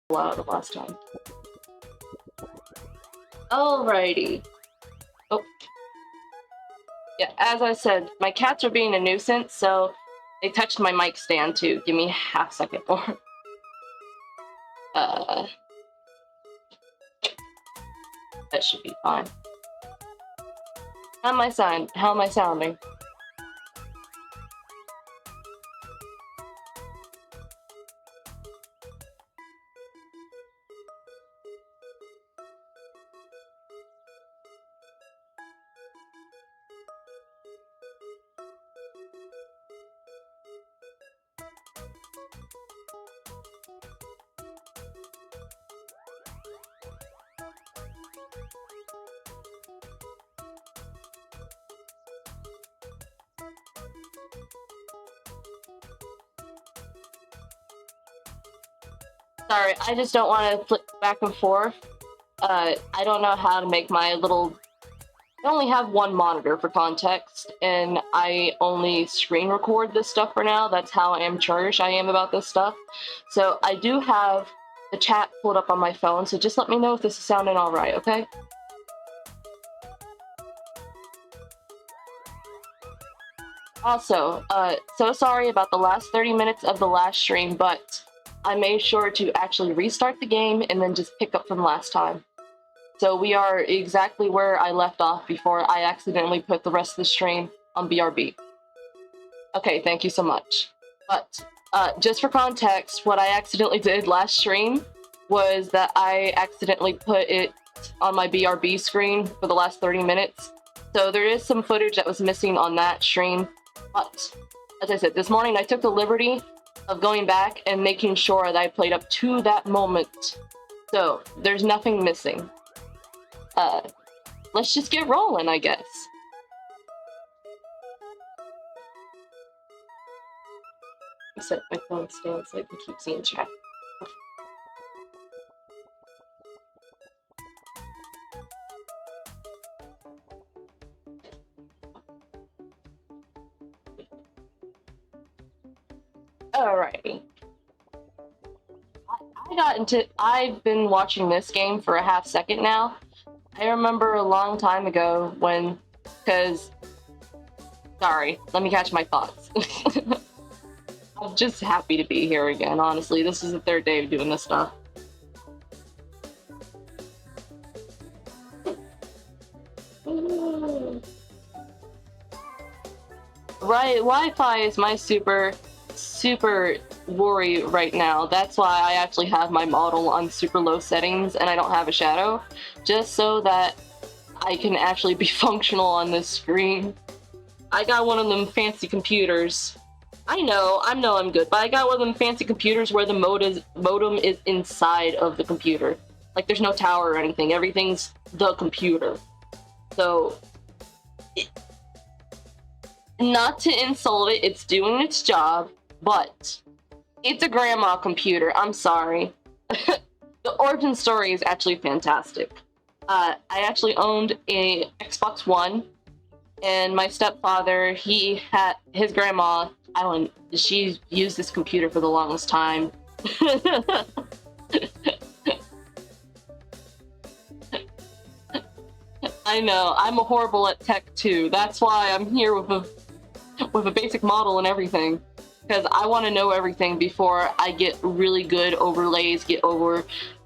Wow, the last time. Alrighty. Oh. Yeah, as I said, my cats are being a nuisance, so they touched my mic stand too. Give me half a second more. That should be fine. How am I sounding? Sorry, I just don't want to flip back and forth. I don't know how to make my little... I only have one monitor for context, and I only screen record this stuff for now. That's how amateurish I am about this stuff. So I do have the chat pulled up on my phone, so just let me know if this is sounding alright, okay? Also, so sorry about the last 30 minutes of the last stream, but I made sure to actually restart the game and then just pick up from last time. So we are exactly where I left off before I accidentally put the rest of the stream on BRB. Okay, thank you so much. But, just for context, what I accidentally did last stream was that I accidentally put it on my BRB screen for the last 30 minutes. So there is some footage that was missing on that stream. But, as I said, this morning I took the liberty of going back and making sure that I played up to that moment. So, there's nothing missing. Let's just get rolling, I guess. I set my phone stand so I can keep seeing chat. Alrighty. I've been watching this game for a half second now. I remember a long time ago when, sorry, let me catch my thoughts. I'm just happy to be here again, honestly. This is the third day of doing this stuff. Right, Wi-Fi is my super worry right now. That's why I actually have my model on super low settings and I don't have a shadow, just so that I can actually be functional on this screen. I got one of them fancy computers. I know I'm good, but I got one of them fancy computers where the modem is inside of the computer. Like, there's no tower or anything. Everything's the computer. So, not to insult it, it's doing its job, but it's a grandma computer. I'm sorry. The origin story is actually fantastic. I actually owned a Xbox One, and my stepfather, his grandma, she used this computer for the longest time. I know, I'm horrible at tech too. That's why I'm here with a basic model and everything. Because I want to know everything before I get really good overlays, get over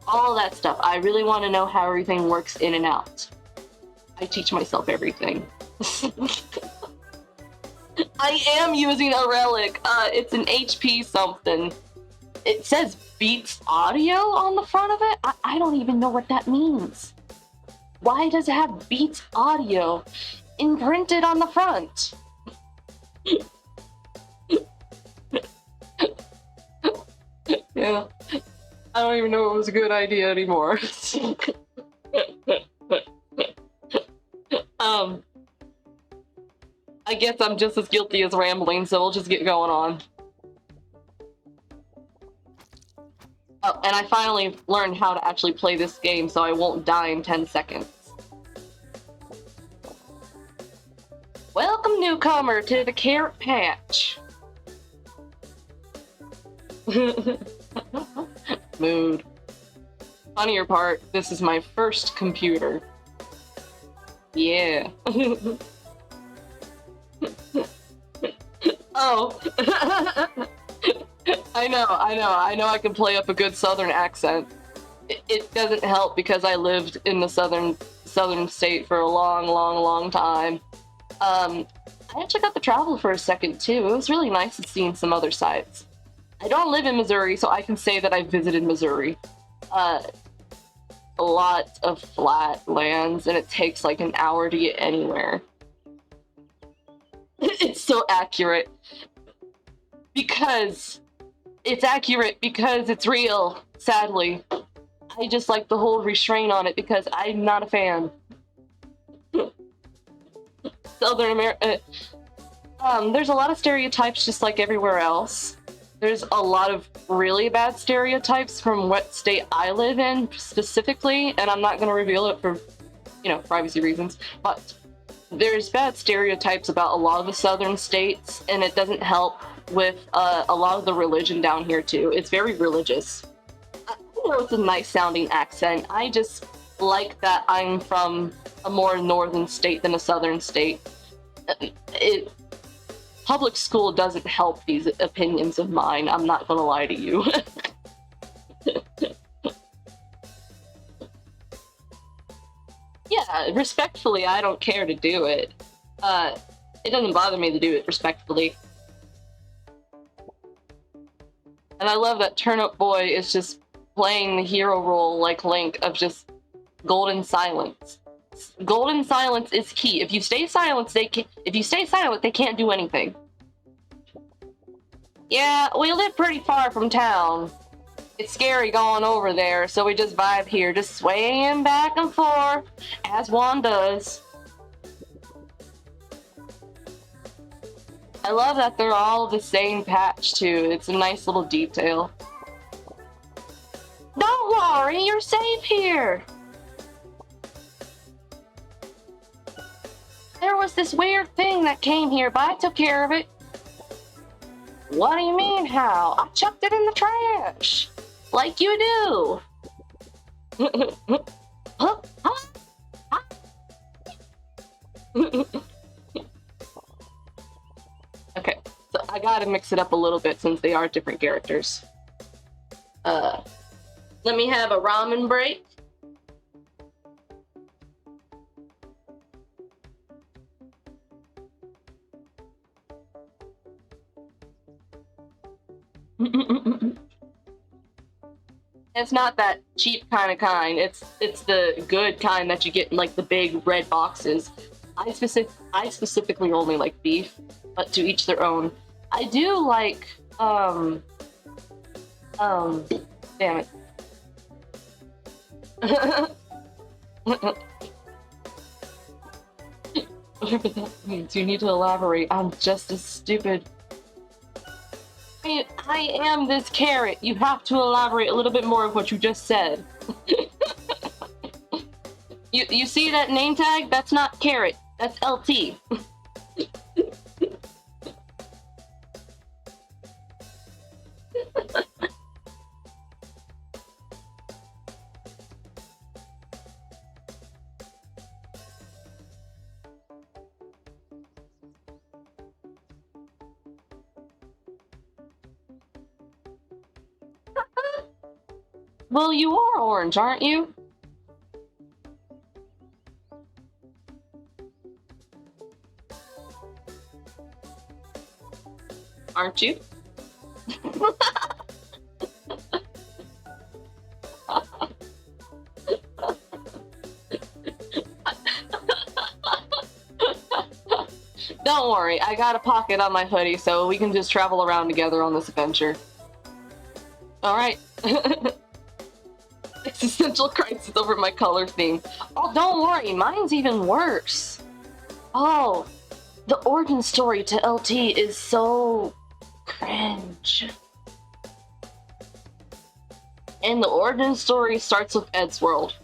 all that stuff. I really want to know how everything works in and out. I teach myself everything. I am using a relic. It's an HP something. It says Beats Audio on the front of it. I don't even know what that means. Why does it have Beats Audio imprinted on the front? Yeah, I don't even know if it was a good idea anymore. I guess I'm just as guilty as rambling, so we'll just get going on. Oh, and I finally learned how to actually play this game so I won't die in 10 seconds. Welcome, newcomer, to the Carrot Patch. Mood. Funnier part, this is my first computer. Yeah. Oh. I know I can play up a good southern accent. It doesn't help because I lived in the southern state for a long time. I actually got to travel for a second too. It was really nice seeing some other sites. I don't live in Missouri, so I can say that I visited Missouri. A lot of flat lands, and it takes like an hour to get anywhere. It's so accurate. Because it's accurate because it's real, sadly. I just like the whole restraint on it because I'm not a fan. Southern America. There's a lot of stereotypes just like everywhere else. There's a lot of really bad stereotypes from what state I live in specifically, and I'm not going to reveal it for, privacy reasons, but there's bad stereotypes about a lot of the southern states, and it doesn't help with a lot of the religion down here too. It's very religious. I know it's a nice sounding accent. I just like that I'm from a more northern state than a southern state. Public school doesn't help these opinions of mine, I'm not gonna lie to you. Yeah, respectfully, I don't care to do it. It doesn't bother me to do it respectfully. And I love that Turnip Boy is just playing the hero role like Link of just golden silence. Golden silence is key. If you stay silent, they can't do anything. Yeah, we live pretty far from town. It's scary going over there, so we just vibe here, just swaying back and forth, as one does. I love that they're all the same patch, too. It's a nice little detail. Don't worry, you're safe here! There was this weird thing that came here, but I took care of it. What do you mean, how? I chucked it in the trash. Like you do. Okay, so I gotta mix it up a little bit since they are different characters. Let me have a ramen break. It's not that cheap kind. It's the good kind that you get in like the big red boxes. I specifically only like beef, but to each their own. I do like damn it. Whatever that means, you need to elaborate. I'm just as stupid. I am this carrot. You have to elaborate a little bit more of what you just said. You see that name tag? That's not carrot. That's LT. Well, you are orange, aren't you? Aren't you? Don't worry, I got a pocket on my hoodie, so we can just travel around together on this adventure. Alright. Existential crisis over my color theme. Oh, don't worry, mine's even worse. Oh, the origin story to LT is so cringe. And the origin story starts with Ed's World.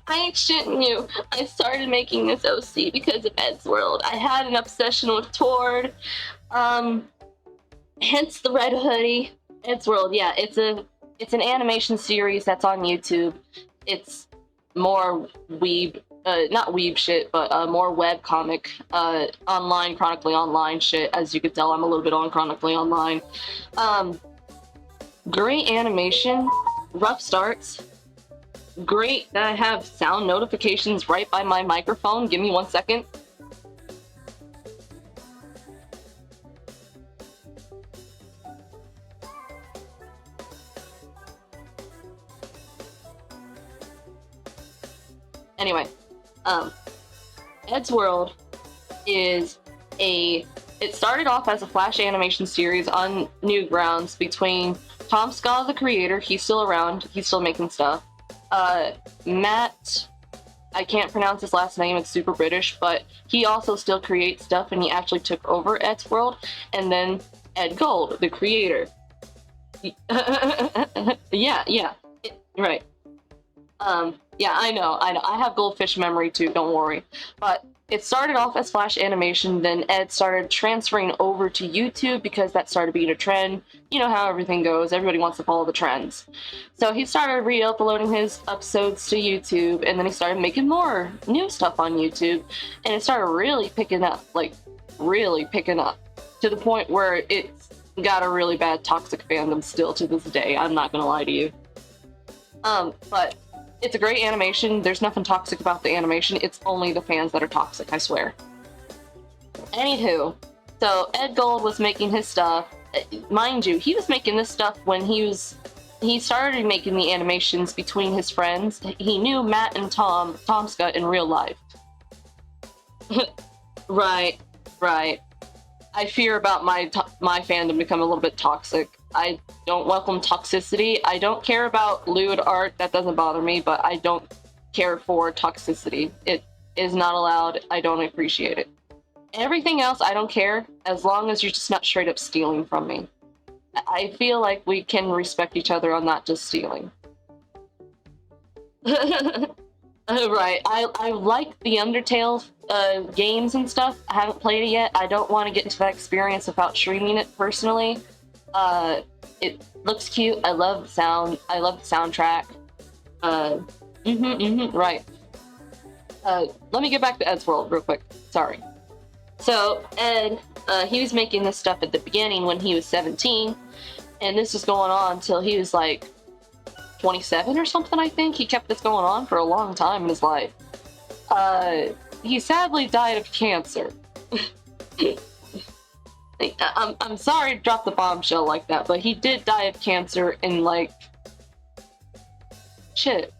I ain't shitting you. I started making this OC because of Ed's World. I had an obsession with Tord. Hence the red hoodie. Ed's World, yeah, it's an animation series that's on YouTube. It's more weeb, not weeb shit, but more webcomic, online, chronically online shit. As you can tell, I'm a little bit on chronically online. Great animation, rough starts. Great that I have sound notifications right by my microphone. Give me 1 second. Anyway, Ed's World is it started off as a Flash animation series on Newgrounds between Tom Scott, the creator, he's still around, he's still making stuff. Matt, I can't pronounce his last name, it's super British, but he also still creates stuff and he actually took over Ed's World. And then Ed Gold, the creator. Yeah, right. Yeah, I know. I have goldfish memory too, don't worry. But it started off as Flash animation, then Ed started transferring over to YouTube because that started being a trend. You know how everything goes, everybody wants to follow the trends. So he started re-uploading his episodes to YouTube, and then he started making more new stuff on YouTube, and it started really picking up, like, really picking up, to the point where it's got a really bad toxic fandom still to this day, I'm not gonna lie to you. But it's a great animation. There's nothing toxic about the animation. It's only the fans that are toxic, I swear. Anywho, so Ed Gold was making his stuff. Mind you, he was making this stuff when he started making the animations between his friends. He knew Matt and Tom Scott in real life. Right. I fear about my fandom becoming a little bit toxic. I don't welcome toxicity. I don't care about lewd art, that doesn't bother me, but I don't care for toxicity. It is not allowed, I don't appreciate it. Everything else, I don't care, as long as you're just not straight up stealing from me. I feel like we can respect each other on not just stealing. Right, I like the Undertale games and stuff. I haven't played it yet. I don't want to get into that experience without streaming it personally. It looks cute. I love the sound. I love the soundtrack. Right. Let me get back to Ed's World real quick. Sorry. So, Ed, he was making this stuff at the beginning when he was 17, and this was going on until he was like 27 or something, I think. He kept this going on for a long time in his life. He sadly died of cancer. I'm sorry to drop the bombshell like that, but he did die of cancer in, like, shit.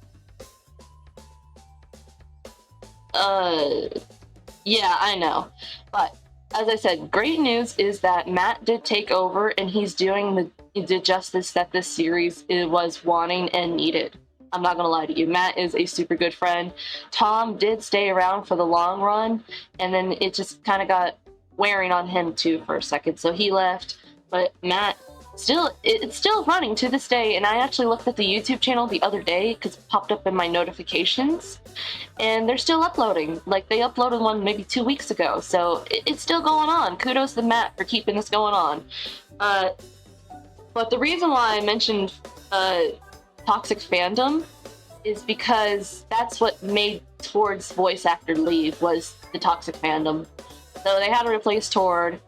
Yeah, I know. But as I said, great news is that Matt did take over and he's doing the justice that this series was wanting and needed. I'm not gonna lie to you, Matt is a super good friend. Tom did stay around for the long run, and then it just kind of got wearing on him too for a second, so he left. But Matt it's still running to this day, and I actually looked at the YouTube channel the other day because it popped up in my notifications, and they're still uploading. Like, they uploaded one maybe 2 weeks ago, so it's still going on. Kudos to Matt for keeping this going on. But the reason why I mentioned toxic fandom is because that's what made Tord's voice actor leave, was the toxic fandom. So they had to replace Tord.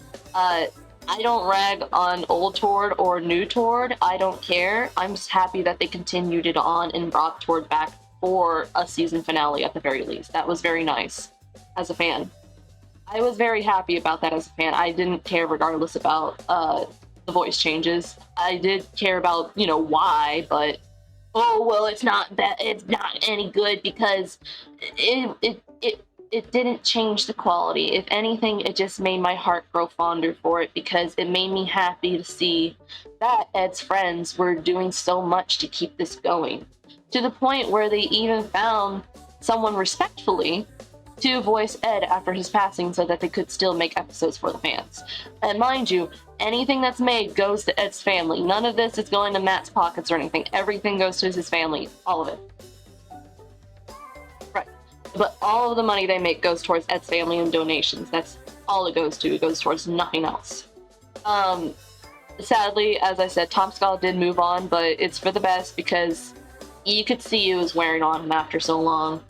I don't rag on old Tord or new Tord. I don't care. I'm just happy that they continued it on and brought Tord back for a season finale at the very least. That was very nice as a fan. I was very happy about that as a fan. I didn't care regardless about the voice changes. I did care about, you know, why, but oh well, it's not any good because it didn't change the quality. If anything, it just made my heart grow fonder for it because it made me happy to see that Ed's friends were doing so much to keep this going, to the point where they even found someone respectfully to voice Ed after his passing so that they could still make episodes for the fans. And mind you, anything that's made goes to Ed's family. None of this is going to Matt's pockets or anything. Everything goes to his family. All of it. Right. But all of the money they make goes towards Ed's family and donations. That's all it goes to. It goes towards nothing else. Sadly, as I said, Tom Scott did move on, but it's for the best because you could see it was wearing on him after so long.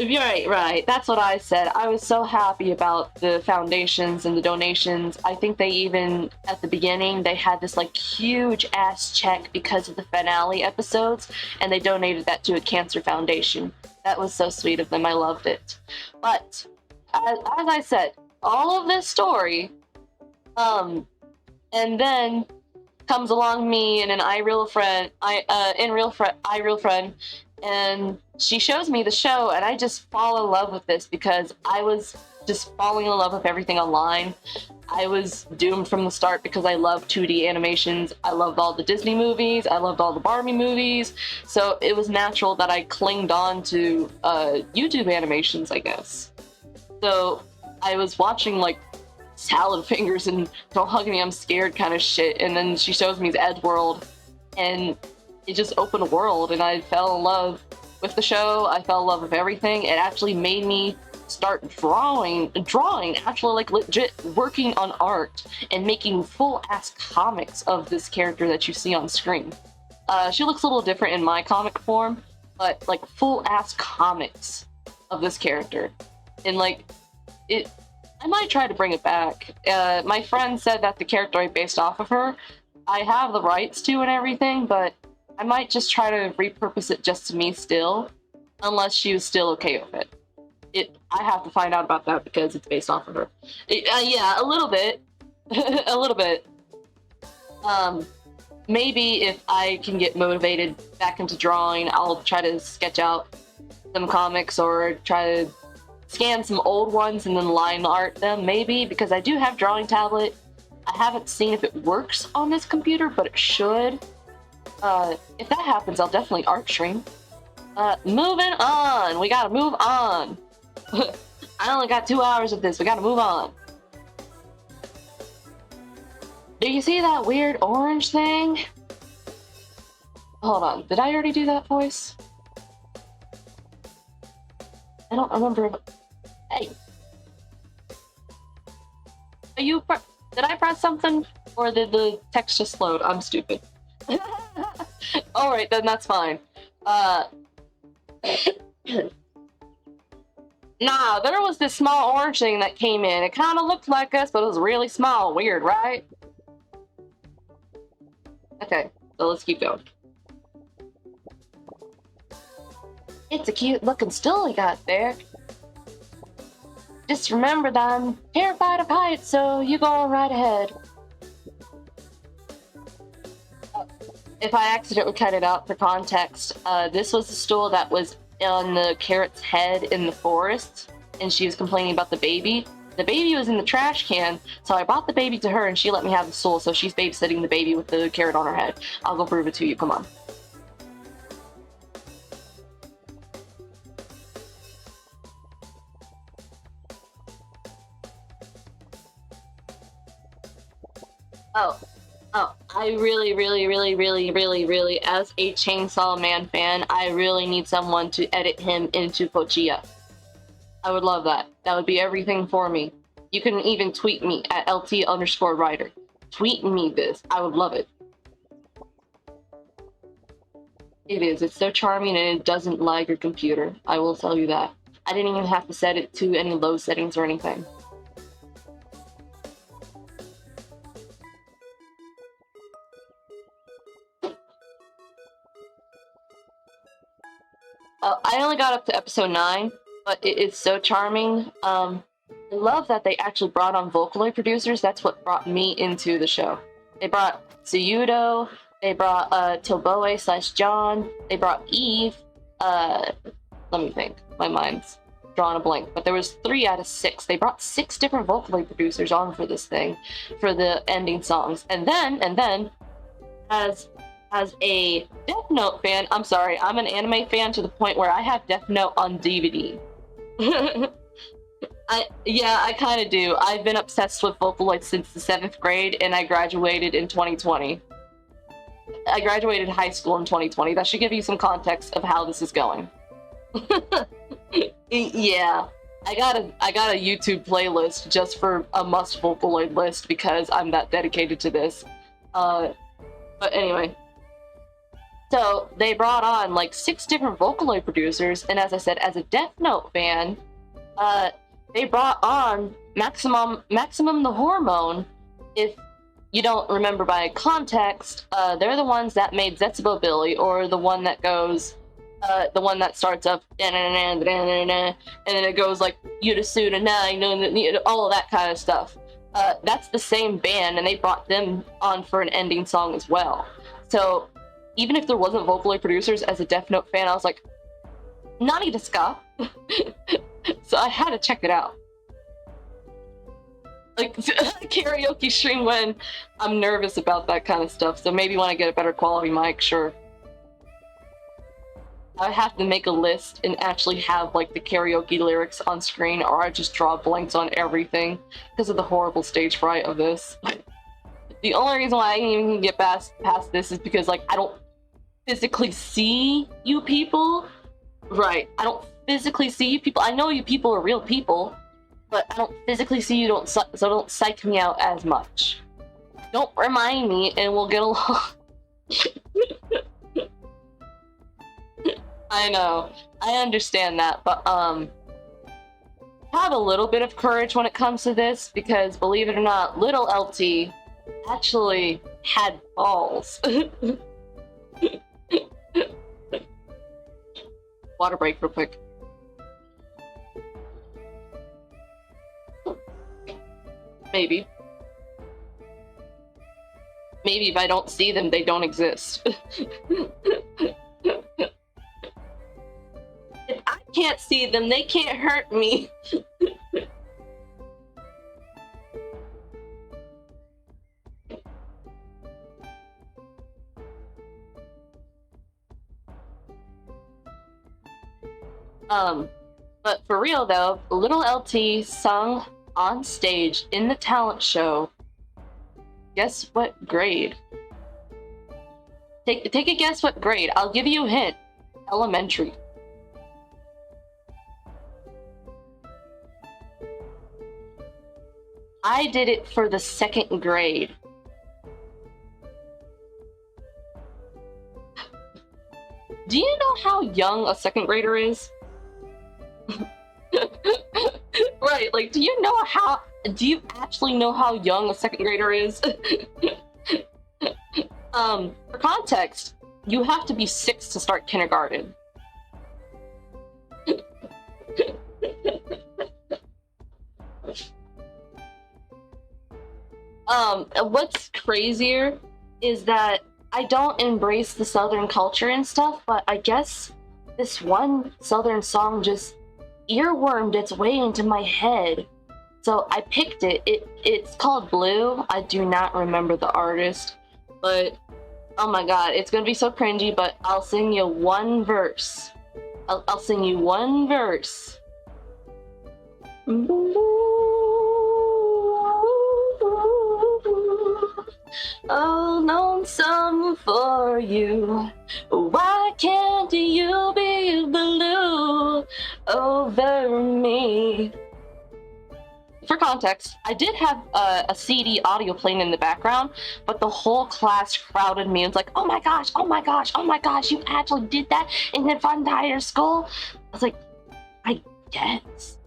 Right. That's what I said. I was so happy about the foundations and the donations. I think they even, at the beginning, they had this, like, huge-ass check because of the finale episodes, and they donated that to a cancer foundation. That was so sweet of them. I loved it. But, as I said, all of this story, and then comes along me and an iReal friend, iReal friend, and she shows me the show, and I just fall in love with this because I was just falling in love with everything online. I was doomed from the start because I love 2D animations. I loved all the Disney movies. I loved all the Barbie movies. So it was natural that I clinged on to YouTube animations, I guess. So I was watching, like, salad fingers and don't hug me, I'm scared kind of shit, and then she shows me Ed's world, and it just opened a world, and I fell in love with the show. I fell in love with everything. It actually made me start drawing, actually, like, legit working on art and making full-ass comics of this character that you see on screen. She looks a little different in my comic form, but, like, full-ass comics of this character. And, like, I might try to bring it back. My friend said that the character I based off of her, I have the rights to and everything, but I might just try to repurpose it just to me still, unless she was still okay with it. I have to find out about that because it's based off of her. Yeah, a little bit. A little bit. Maybe if I can get motivated back into drawing, I'll try to sketch out some comics or try to scan some old ones and then line art them, maybe, because I do have drawing tablet. I haven't seen if it works on this computer, but it should. If that happens, I'll definitely art stream. Moving on! We gotta move on! I only got 2 hours of this, we gotta move on. Do you see that weird orange thing? Hold on, did I already do that voice? I don't remember. Hey! Are you did I press something? Or did the text just load? I'm stupid. Alright, then that's fine. Nah, there was this small orange thing that came in. It kind of looked like us, but it was really small. Weird, right? Okay, so let's keep going. It's a cute looking stool you got there. Just remember that I'm terrified of heights, so you go on right ahead. If I accidentally cut it out for context, this was the stool that was on the carrot's head in the forest, and she was complaining about the baby. The baby was in the trash can, so I brought the baby to her, and she let me have the soul, so she's babysitting the baby with the carrot on her head. I'll go prove it to you, come on. Oh, I really, as a Chainsaw Man fan, I really need someone to edit him into Pochilla. I would love that. That would be everything for me. You can even tweet me at LT_writer. Tweet me this. I would love it. It is. It's so charming and it doesn't lag your computer. I will tell you that. I didn't even have to set it to any low settings or anything. I only got up to episode 9, but it is so charming. I love that they actually brought on Vocaloid producers. That's what brought me into the show. They brought Tsuyudo, they brought Toboe/John, they brought Eve. Let me think. My mind's drawn a blank. But there was 3 out of 6. They brought 6 different Vocaloid producers on for this thing, for the ending songs. And then, as a Death Note fan, I'm sorry, I'm an anime fan to the point where I have Death Note on DVD. I kind of do. I've been obsessed with Vocaloid since the 7th grade, and I graduated in 2020. I graduated high school in 2020. That should give you some context of how this is going. Yeah, I got a YouTube playlist just for a must Vocaloid list because I'm that dedicated to this. But anyway. So they brought on like 6 different Vocaloid producers, and as I said, as a Death Note fan, they brought on Maximum the Hormone. If you don't remember by context, they're the ones that made Zetsubo Billy, or the one that goes, the one that starts up, and then it goes like Yudasuda 9, all of that kind of stuff. That's the same band, and they brought them on for an ending song as well. So even if there wasn't Vocaloid producers, as a Death Note fan, I was like, Nani desu ka? So I had to check it out. Like, karaoke stream when I'm nervous about that kind of stuff, so maybe when I get a better quality mic, sure. I have to make a list and actually have, like, the karaoke lyrics on screen, or I just draw blanks on everything because of the horrible stage fright of this. The only reason why I even get past this is because, like, I don't physically see you people. Right, I don't physically see you people. I know you people are real people, but I don't physically see you, so don't psych me out as much. Don't remind me and we'll get along. I know, I understand that, but have a little bit of courage when it comes to this, because believe it or not, little LT actually had balls. Water break real quick. Maybe. Maybe if I don't see them, they don't exist. If I can't see them, they can't hurt me. But for real though, little LT sung on stage in the talent show. Guess what grade? Take a guess what grade. I'll give you a hint. Elementary. I did it for the 2nd grade. Do you know how young a 2nd grader is? Right, like, do you actually know how young a 2nd grader is? For context, you have to be 6 to start kindergarten. What's crazier is that I don't embrace the Southern culture and stuff, but I guess this one Southern song just earwormed its way into my head. So I picked it. It's called Blue. I do not remember the artist, but oh my god, it's gonna be so cringy, but I'll sing you one verse. I'll sing you one verse. Oh, no song for you. Why can't you be blue over me? For context, I did have a CD audio playing in the background, but the whole class crowded me. It's like, oh my gosh, oh my gosh, oh my gosh, you actually did that in front of the entire school? I was like, I guess.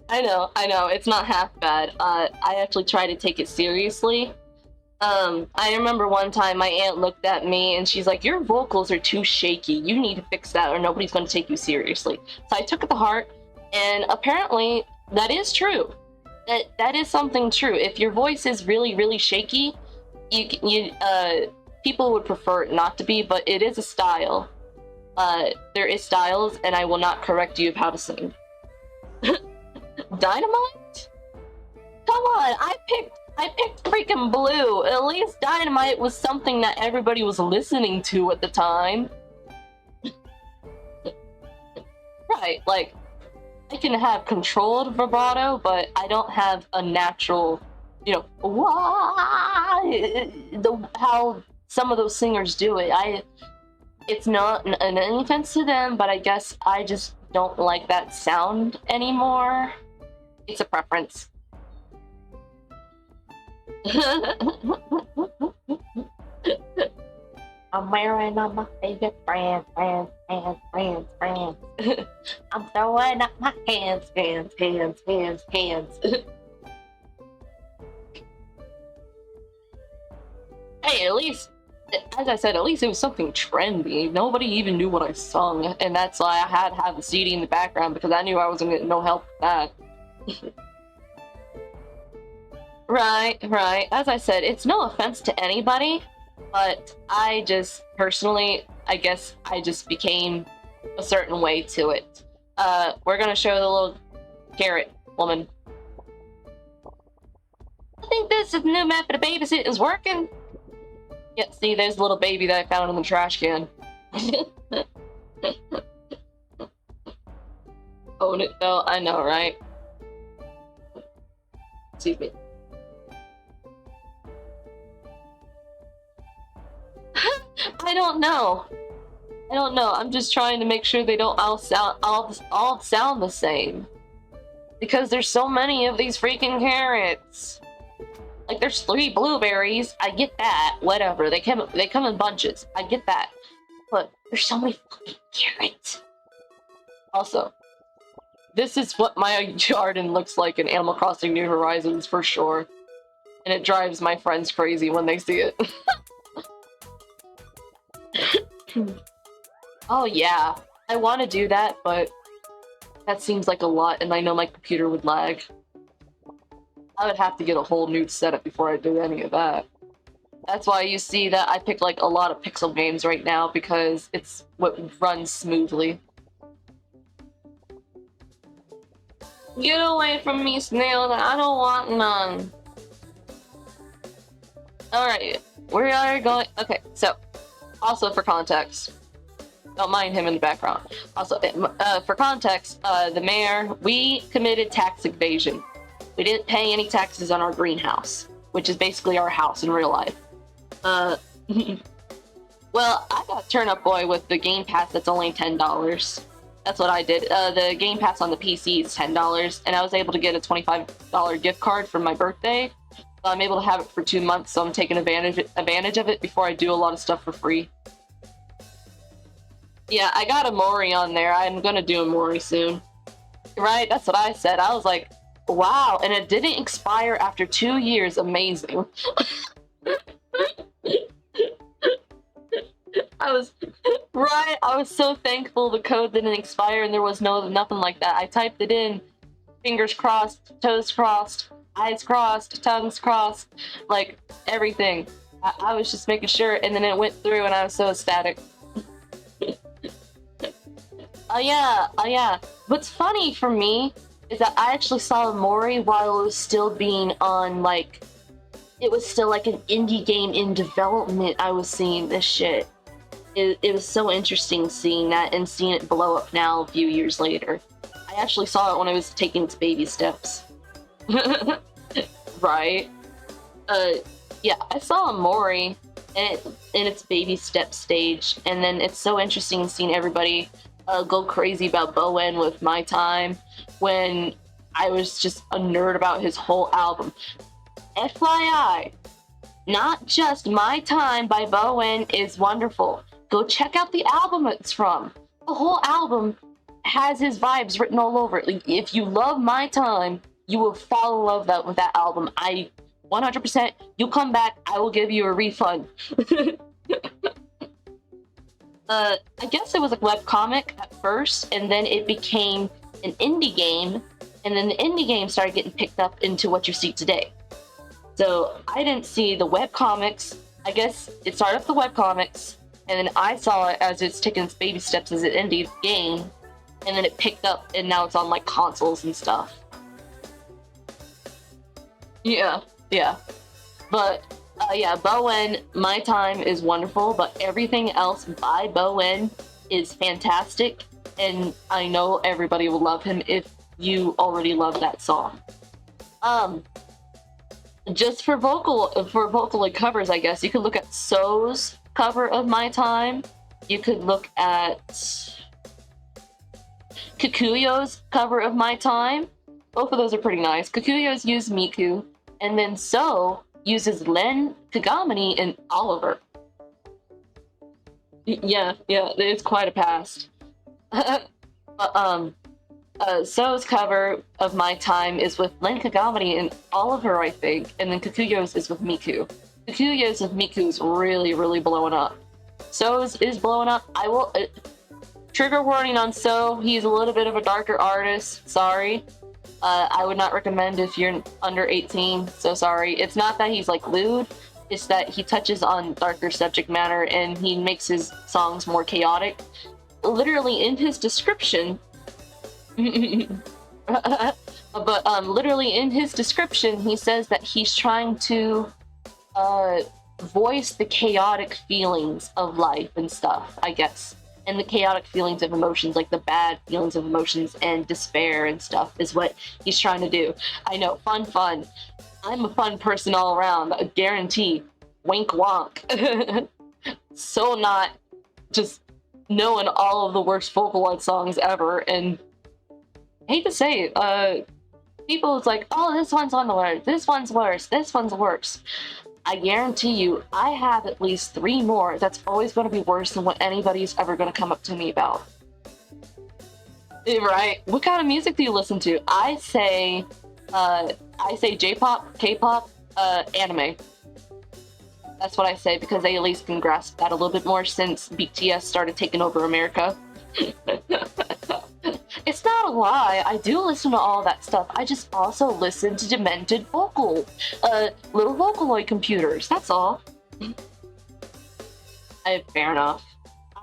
I know, it's not half bad. I actually try to take it seriously. I remember one time my aunt looked at me and she's like, your vocals are too shaky. You need to fix that or nobody's going to take you seriously. So I took it to heart, and apparently that is true. That is something true. If your voice is really, really shaky, people would prefer it not to be, but it is a style. There is styles, and I will not correct you of how to sing. Dynamite? Come on, I picked freaking Blue. At least Dynamite was something that everybody was listening to at the time. Right, like, I can have controlled vibrato, but I don't have a natural, you know, how some of those singers do it. It's not an offense to them, but I guess I just don't like that sound anymore. It's a preference. I'm wearing on my favorite brands. I'm throwing up my hands. Hey, at least, as I said, at least it was something trendy. Nobody even knew what I sung, and that's why I had to have the CD in the background, because I knew I wasn't getting no help with that. Right. As I said, it's no offense to anybody, but I just, personally, I guess I just became a certain way to it. We're gonna show the little carrot woman. I think this is new method of babysit is working. Yeah, see, there's a little baby that I found in the trash can. Own it though, I know, right? Excuse me. I don't know. I'm just trying to make sure they don't all sound the same. Because there's so many of these freaking carrots. Like, there's 3 blueberries. I get that. Whatever. They come in bunches. I get that. But there's so many fucking carrots. Also, this is what my garden looks like in Animal Crossing New Horizons for sure. And it drives my friends crazy when they see it. Oh yeah, I want to do that, but that seems like a lot, and I know my computer would lag. I would have to get a whole new setup before I do any of that. That's why you see that I pick like a lot of pixel games right now, because it's what runs smoothly. Get away from me, snail, I don't want none. Alright, we are going. Okay, so, also for context, don't mind him in the background. Also, for context, the mayor, we committed tax evasion. We didn't pay any taxes on our greenhouse, which is basically our house in real life. Well, I got Turnip Boy with the Game Pass that's only $10. That's what I did. The Game Pass on the PC is $10, and I was able to get a $25 gift card for my birthday. So I'm able to have it for 2 months, so I'm taking advantage of it before I do a lot of stuff for free. Yeah, I got a Mori on there. I'm gonna do a Mori soon. Right? That's what I said. I was like, wow, and it didn't expire after 2 years. Amazing. I was so thankful the code didn't expire and there was nothing like that. I typed it in, fingers crossed, toes crossed, eyes crossed, tongues crossed, like everything. I was just making sure, and then it went through, and I was so ecstatic. Oh yeah, oh yeah. What's funny for me is that I actually saw Mori while it was still being on, like, it was still like an indie game in development. I was seeing this shit. It was so interesting seeing that and seeing it blow up now a few years later. I actually saw it when I was taking its baby steps. Right? Yeah, I saw Mori in its baby step stage, and then it's so interesting seeing everybody go crazy about Bowen with My Time when I was just a nerd about his whole album. FYI, not just My Time by Bowen is wonderful. Go check out the album it's from. The whole album has his vibes written all over it. Like, if you love My Time, you will fall in love with that album. 100%, you come back, I will give you a refund. I guess it was a webcomic at first, and then it became an indie game, and then the indie game started getting picked up into what you see today. So I didn't see the webcomics. I guess it started with the webcomics, and then I saw it as it's taking its baby steps as an indie game, and then it picked up, and now it's on like consoles and stuff. Yeah. But yeah, Bowen, My Time is wonderful, but everything else by Bowen is fantastic, and I know everybody will love him if you already love that song. Just for Vocaloid covers, I guess you could look at So's cover of My Time. You could look at Kikuyo's cover of My Time. Both of those are pretty nice. Kikuyo's used Miku, and then So uses Len Kagami and Oliver. Yeah, it's quite a past. But So's cover of My Time is with Len Kagami and Oliver, I think, and then Kikuyo's is with Miku. Kikuyo's with Miku is really, really blowing up. So's is blowing up. I will trigger warning on So. He's a little bit of a darker artist. Sorry. I would not recommend if you're under 18, so sorry. It's not that he's like lewd, it's that he touches on darker subject matter and he makes his songs more chaotic. Literally in his description, literally in his description, he says that he's trying to voice the chaotic feelings of life and stuff, I guess. And the chaotic feelings of emotions, like the bad feelings of emotions and despair and stuff, is what he's trying to do. I know, fun. I'm a fun person all around, I guarantee. Wink wonk. So not just knowing all of the worst Vocaloid songs ever, and I hate to say it, people is like, oh, this one's on the worst, this one's worse, this one's worse. I guarantee you, I have at least 3 more that's always going to be worse than what anybody's ever going to come up to me about. Right? What kind of music do you listen to? I say J-pop, K-pop, anime. That's what I say, because they at least can grasp that a little bit more since BTS started taking over America. It's not a lie, I do listen to all that stuff. I just also listen to demented little Vocaloid computers, that's all. Fair enough.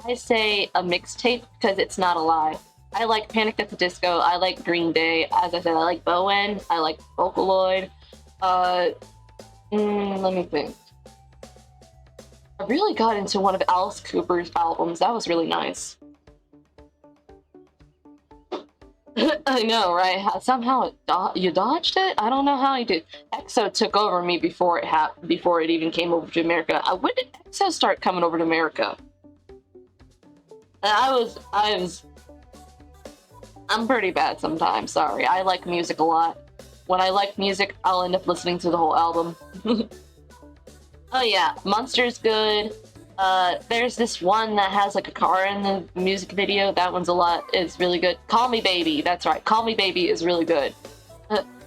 I say a mixtape because it's not a lie. I like Panic at the Disco, I like Green Day, as I said, I like Bowen, I like Vocaloid. Let me think. I really got into one of Alice Cooper's albums, that was really nice. I know, right? Somehow you dodged it? I don't know how you did. EXO took over me before it even came over to America. When did EXO start coming over to America? I'm pretty bad sometimes, sorry. I like music a lot. When I like music, I'll end up listening to the whole album. Oh yeah, Monster's good. There's this one that has like a car in the music video. That one's it's really good. Call Me Baby, that's right. Call Me Baby is really good.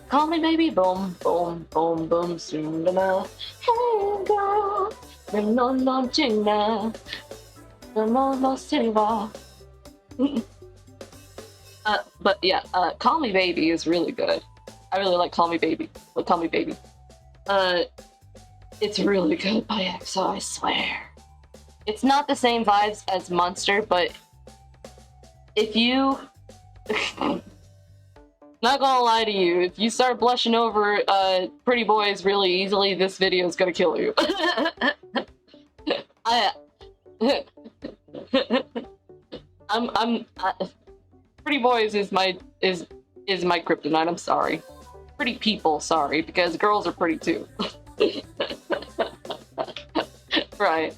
Call me baby, boom, boom, boom, boom, soon enough. Hey girl, no, no, Gina. No, city wall. But yeah, Call Me Baby is really good. I really like Call Me Baby. Call Me Baby. It's really good by EXO, I swear. It's not the same vibes as Monster, but if you... Not gonna lie to you, if you start blushing over pretty boys really easily, this video is gonna kill you. Pretty boys is my kryptonite. I'm sorry. Pretty people, sorry, because girls are pretty too. Right.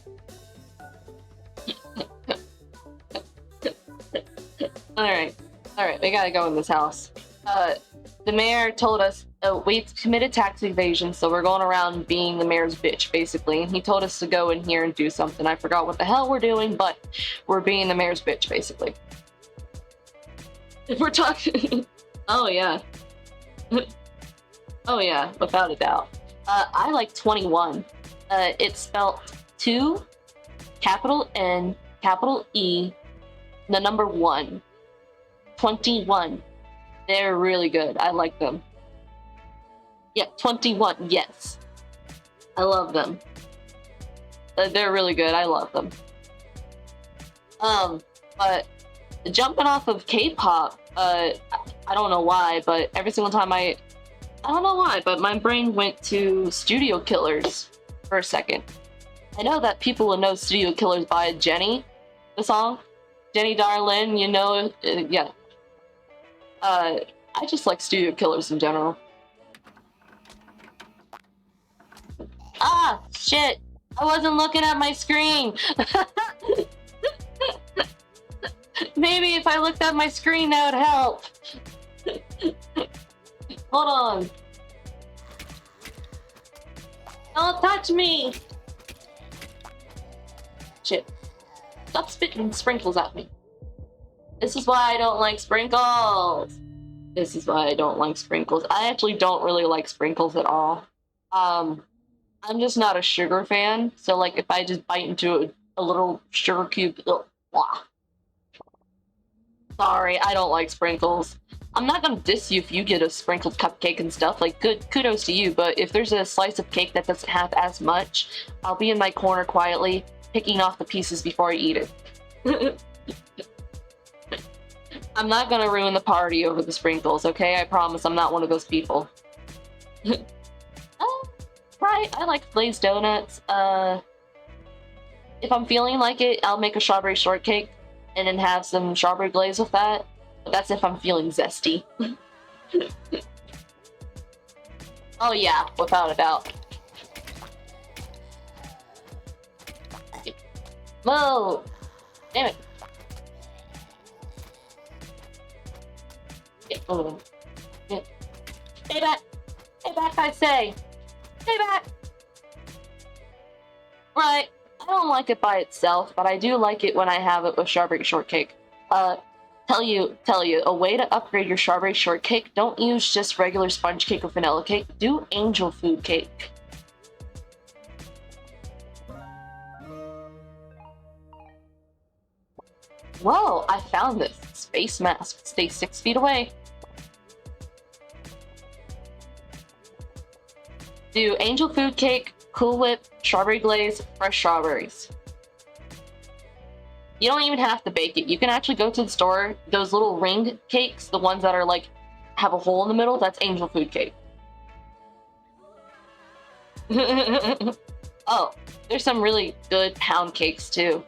Alright, we gotta go in this house. The mayor told us we committed tax evasion, so we're going around being the mayor's bitch, basically. And he told us to go in here and do something. I forgot what the hell we're doing, but we're being the mayor's bitch, basically. If we're talking... Oh, yeah. Oh, yeah, without a doubt. I like 21. It's spelled 2, capital N, capital E, the number 1. 21. They're really good. I like them. Yeah, 21. Yes. I love them. They're really good. I love them. But jumping off of K-pop, I don't know why, but every single time I don't know why, but my brain went to Studio Killers for a second. I know that people will know Studio Killers by Jenny, the song. Jenny Darlin, you know, yeah. I just like Studio Killers in general. Ah, shit! I wasn't looking at my screen! Maybe if I looked at my screen, that would help. Hold on. Don't touch me! Shit. Stop spitting sprinkles at me. This is why I don't like sprinkles. This is why I don't like sprinkles. I actually don't really like sprinkles at all. I'm just not a sugar fan. So like if I just bite into a little sugar cube, blah. Sorry, I don't like sprinkles. I'm not gonna diss you if you get a sprinkled cupcake and stuff. Like, good kudos to you. But if there's a slice of cake that doesn't have as much, I'll be in my corner quietly, picking off the pieces before I eat it. I'm not gonna ruin the party over the sprinkles, okay? I promise I'm not one of those people. Right, I like glazed donuts. If I'm feeling like it, I'll make a strawberry shortcake and then have some strawberry glaze with that. But that's if I'm feeling zesty. Oh yeah, without a doubt. Whoa! Damn it. Yeah. Stay back! Stay back, I say! Stay back! Right, I don't like it by itself, but I do like it when I have it with strawberry shortcake. Tell you, a way to upgrade your strawberry shortcake, don't use just regular sponge cake or vanilla cake, do angel food cake. Whoa, I found this. Space mask. Stay 6 feet away. Do angel food cake, Cool Whip, strawberry glaze, fresh strawberries. You don't even have to bake it. You can actually go to the store, those little ring cakes, the ones that are like, have a hole in the middle, that's angel food cake. Oh, there's some really good pound cakes too.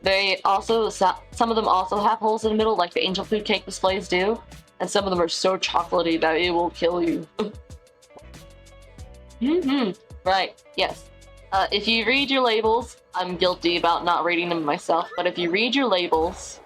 They also, some of them also have holes in the middle, like the angel food cake displays do. And some of them are so chocolatey that it will kill you. Right, yes. If you read your labels, I'm guilty about not reading them myself, but if you read your labels,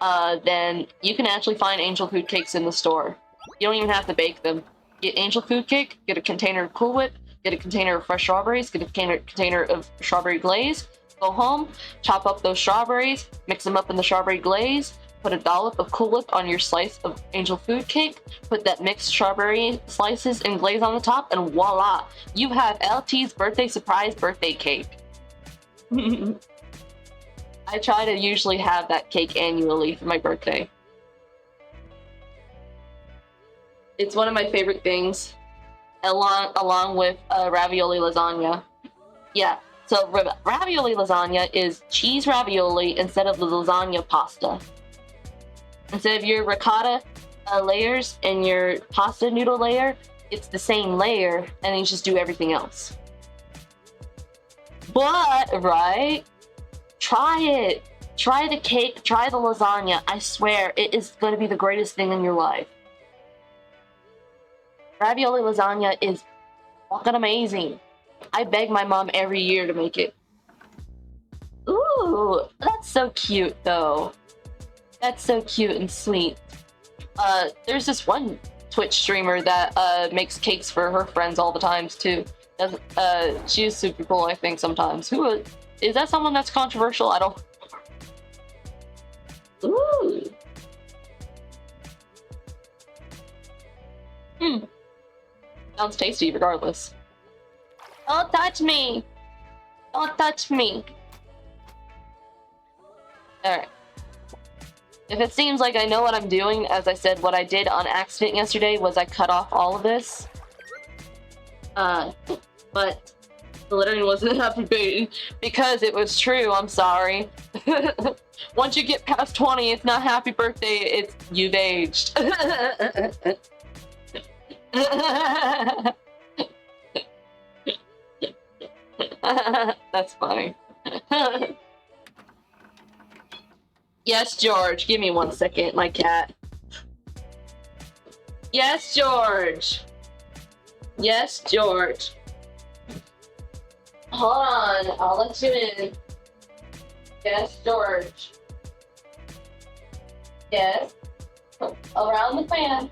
then you can actually find angel food cakes in the store. You don't even have to bake them. Get angel food cake, get a container of Cool Whip, get a container of fresh strawberries, get a container of strawberry glaze, go home, chop up those strawberries, mix them up in the strawberry glaze, put a dollop of Cool Whip on your slice of angel food cake, put that mixed strawberry slices and glaze on the top, and voila! You have LT's birthday surprise birthday cake. I try to usually have that cake annually for my birthday. It's one of my favorite things. along with ravioli lasagna. Yeah, so ravioli lasagna is cheese ravioli instead of the lasagna pasta. Instead of your ricotta layers and your pasta noodle layer, it's the same layer, and then you just do everything else. But, right? Try it. Try the cake, try the lasagna. I swear, it is going to be the greatest thing in your life. Ravioli lasagna is fucking amazing. I beg my mom every year to make it. Ooh, that's so cute, though. That's so cute and sweet. There's this one Twitch streamer that makes cakes for her friends all the times, too. She is super cool, I think, sometimes. Who is that? Someone that's controversial? I don't... Ooh. Sounds tasty regardless. Don't touch me! Don't touch me! Alright. If it seems like I know what I'm doing, as I said, what I did on accident yesterday was I cut off all of this. But literally wasn't happy because it was true, I'm sorry. Once you get past 20, it's not happy birthday, it's you've aged. That's funny. Yes, George, give me 1 second, my cat. Yes, George. Yes, George. Hold on, I'll let you in. Yes, George. Yes. Around the fan.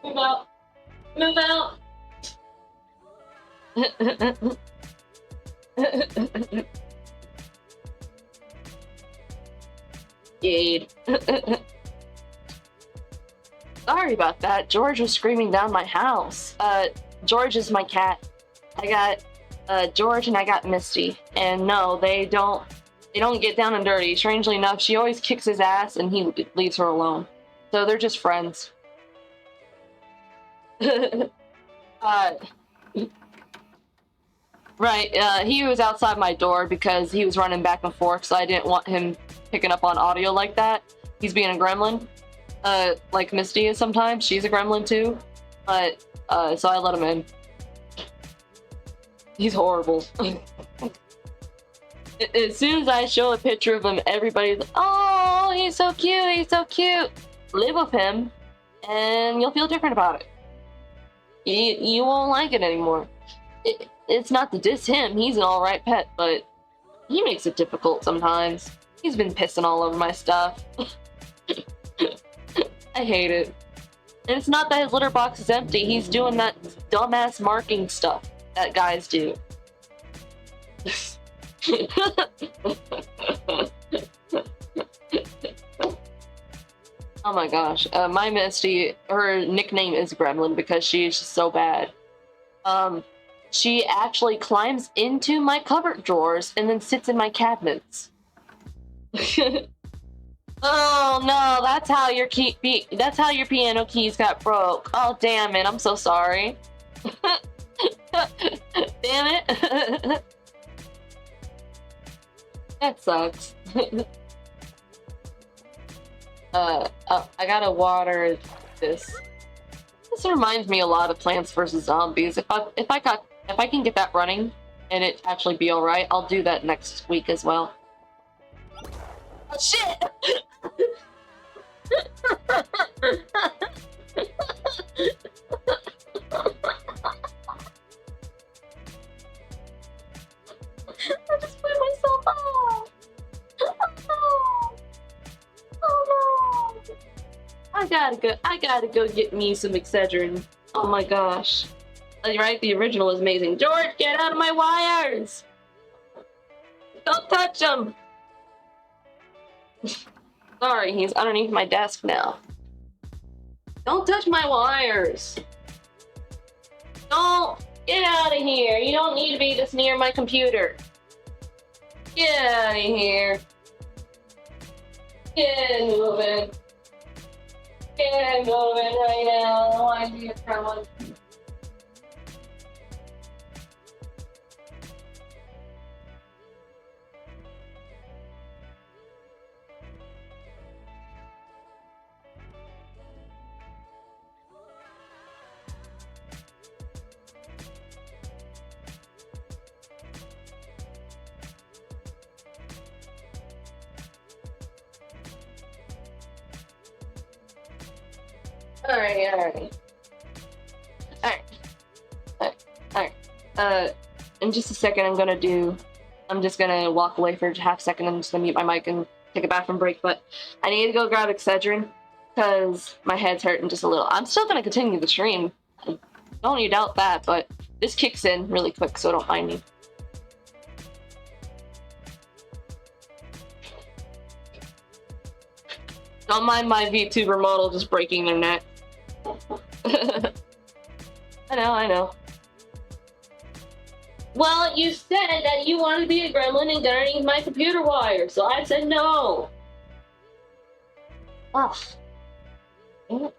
Move out. Move out. Jade. Sorry about that. George was screaming down my house. George is my cat. I got George and I got Misty. And no, they don't get down and dirty. Strangely enough, she always kicks his ass and he leaves her alone. So they're just friends. Right, he was outside my door because he was running back and forth, so I didn't want him picking up on audio like that. He's being a gremlin. Like Misty is sometimes. She's a gremlin too. But, so I let him in. He's horrible. As soon as I show a picture of him, everybody's like, oh, he's so cute, he's so cute. Live with him, and you'll feel different about it. You won't like it anymore. It's not to diss him, he's an alright pet, but he makes it difficult sometimes. He's been pissing all over my stuff. I hate it. And it's not that his litter box is empty, he's doing that dumbass marking stuff that guys do. Oh my gosh, my Misty, her nickname is Gremlin because she is just so bad. She actually climbs into my cupboard drawers and then sits in my cabinets. Oh no, that's how your piano keys got broke. Oh damn it, I'm so sorry. Damn it. That sucks. I gotta water this. This reminds me a lot of Plants vs. Zombies. If I can get that running and it actually be alright, I'll do that next week as well. Oh shit! I just blew myself off! Oh no! Oh no! I gotta go get me some Excedrin. Oh my gosh. Right, the original is amazing. George, get out of my wires! Don't touch them! Sorry, he's underneath my desk now. Don't touch my wires! Don't! Get out of here! You don't need to be this near my computer. Get out of here. Get moving. Get moving right now. Why do you come? Alright. In just a second, I'm just gonna walk away for a half second. I'm just gonna mute my mic and take a bathroom break, but I need to go grab Excedrin because my head's hurting just a little. I'm still gonna continue the stream. Don't you doubt that, but this kicks in really quick, so don't mind me. Don't mind my VTuber model just breaking their neck. I know. Well, you said that you wanted to be a gremlin and get underneath my computer wire, so I said no. Ugh. Damn it.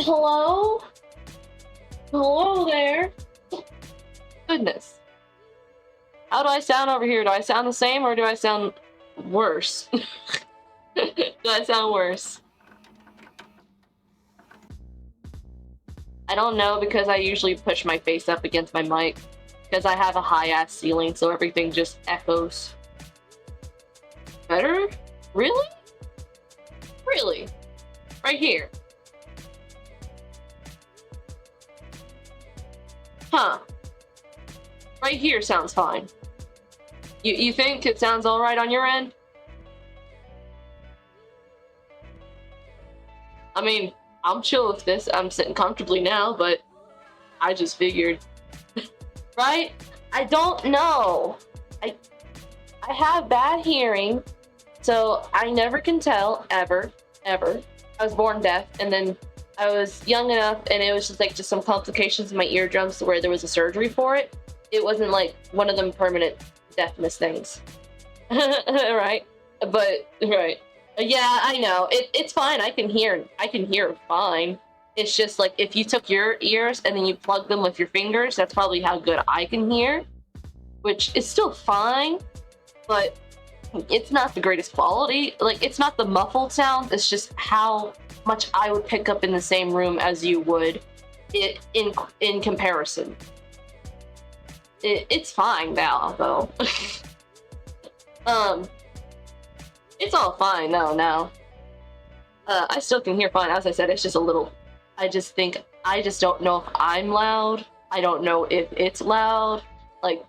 Hello? Hello there? Goodness. How do I sound over here? Do I sound the same or do I sound worse? Do I sound worse? I don't know because I usually push my face up against my mic because I have a high-ass ceiling, so everything just echoes. Better? Really? Really? Right here. Huh. Right here sounds fine. You think it sounds alright on your end? I mean, I'm chill with this. I'm sitting comfortably now, but I just figured. Right? I don't know. I have bad hearing, so I never can tell, ever. I was born deaf, and then I was young enough, and it was just some complications in my eardrums to where there was a surgery for it. It wasn't like one of them permanent deafness things. Right? But, right. Yeah, I know. It's fine. I can hear fine. It's just like if you took your ears and then you plug them with your fingers, that's probably how good I can hear, which is still fine, but it's not the greatest quality. Like, it's not the muffled sound, it's just how much I would pick up in the same room as you would in comparison. It's fine now, though. It's all fine now. I still can hear fine. As I said, it's just a little... I just don't know if I'm loud. I don't know if it's loud. Like...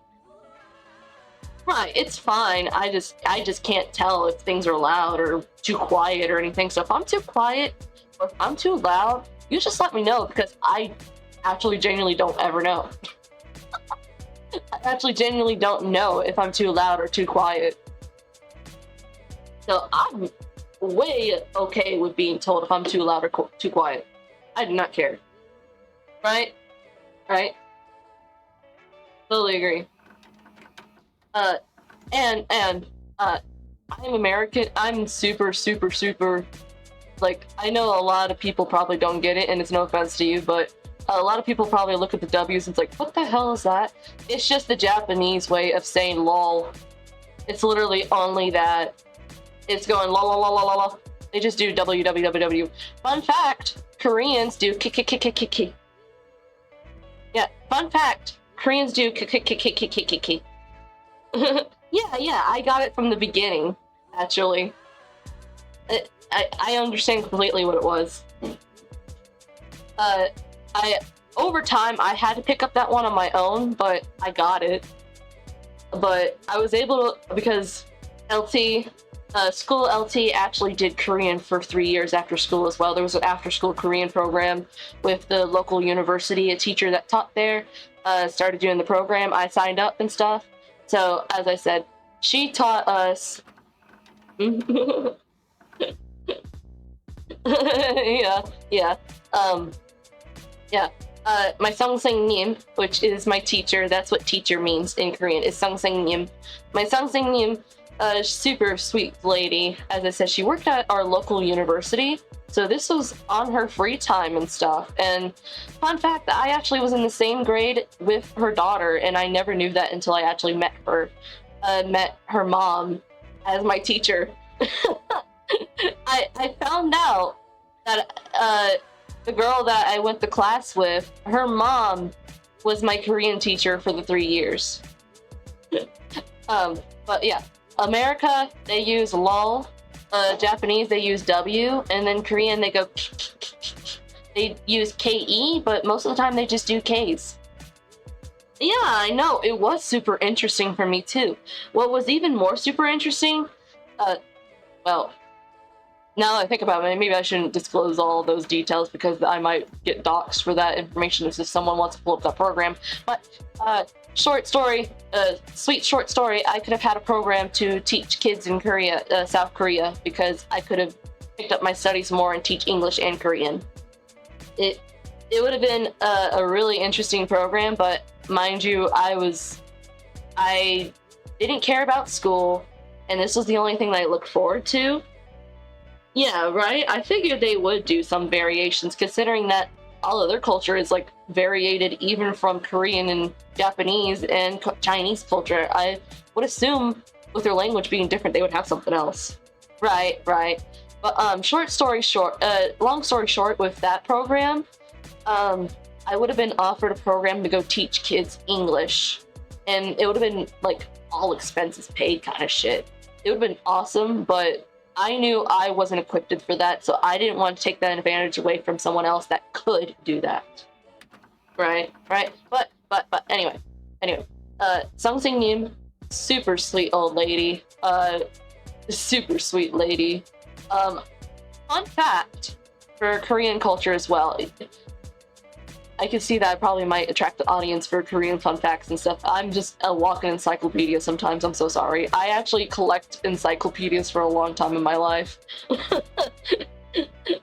Right, it's fine. I just can't tell if things are loud or too quiet or anything. So if I'm too quiet or if I'm too loud, you just let me know, because I actually genuinely don't ever know. I actually genuinely don't know if I'm too loud or too quiet. So I'm way okay with being told if I'm too loud or too quiet. I do not care. Right? Right? Totally agree. I'm American. I'm super, like, I know a lot of people probably don't get it, and it's no offense to you, but a lot of people probably look at the W's and it's like, what the hell is that? It's just the Japanese way of saying lol. It's literally only that. It's going la la la la la la. They just do www. Fun fact, Koreans do ki. Yeah, fun fact, Koreans do ki. Yeah, I got it from the beginning, actually. I understand completely what it was. Over time, I had to pick up that one on my own, but I got it. But I was able to, because school LT actually did Korean for 3 years after school as well. There was an after-school Korean program with the local university. A teacher that taught there started doing the program. I signed up and stuff. So, as I said, she taught us... my Sungseng-nim, which is my teacher, that's what teacher means in Korean, is Sungseng-nim. My Sungseng-nim, super sweet lady. As I said, she worked at our local university, so this was on her free time and stuff. And fun fact, I actually was in the same grade with her daughter, and I never knew that until I actually met her mom as my teacher. I found out that the girl that I went to class with, her mom was my Korean teacher for the 3 years. But yeah, America, they use lol. Japanese, they use W, and then Korean, they go they use KE, but most of the time they just do Ks. Yeah, I know, it was super interesting for me too. What was even more super interesting, well, now that I think about it, maybe I shouldn't disclose all those details because I might get doxxed for that information if someone wants to pull up that program. But, short story, sweet short story, I could have had a program to teach kids in Korea, South Korea, because I could have picked up my studies more and teach English and Korean. It would have been a really interesting program, but mind you, I didn't care about school, and this was the only thing that I looked forward to. Yeah, right? I figured they would do some variations, considering that all of their culture is like variated even from Korean and Japanese and Chinese culture. I would assume with their language being different, they would have something else. Right, right. But long story short, with that program, um, I would have been offered a program to go teach kids English, and it would have been like all expenses paid kind of shit. It would have been awesome, but I knew I wasn't equipped for that, so I didn't want to take that advantage away from someone else that could do that. Right, right. But anyway. Sung Sing Nim, super sweet old lady. Super sweet lady. Fun fact for Korean culture as well. I can see that probably might attract the audience for Korean fun facts and stuff. I'm just a walking encyclopedia sometimes. I'm so sorry. I actually collect encyclopedias for a long time in my life.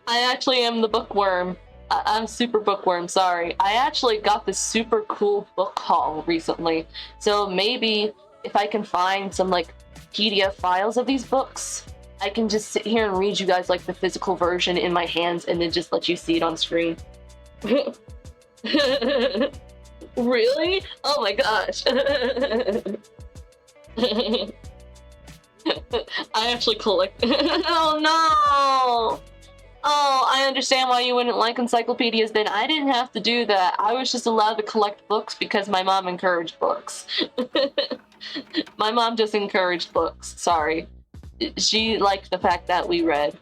I actually am the bookworm. I'm super bookworm, sorry. I actually got this super cool book haul recently. So maybe if I can find some like PDF files of these books, I can just sit here and read you guys like the physical version in my hands and then just let you see it on screen. Really? Oh my gosh. I actually collect. Oh no! Oh, I understand why you wouldn't like encyclopedias then. I didn't have to do that. I was just allowed to collect books because my mom encouraged books. My mom just encouraged books. Sorry. She liked the fact that we read.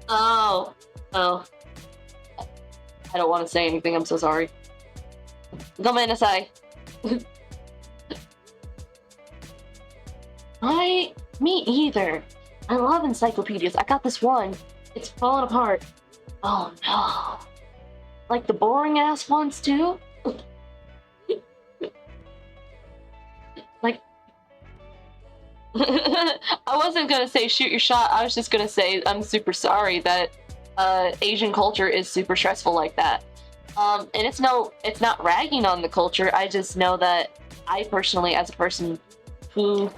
Oh. Oh. I don't want to say anything. I'm so sorry. Gomenasai. Me either. I love encyclopedias. I got this one. It's falling apart. Oh no. Like the boring ass ones too? Like I wasn't gonna say shoot your shot. I was just gonna say I'm super sorry that Asian culture is super stressful like that. And it's not ragging on the culture. I just know that I personally, as a person who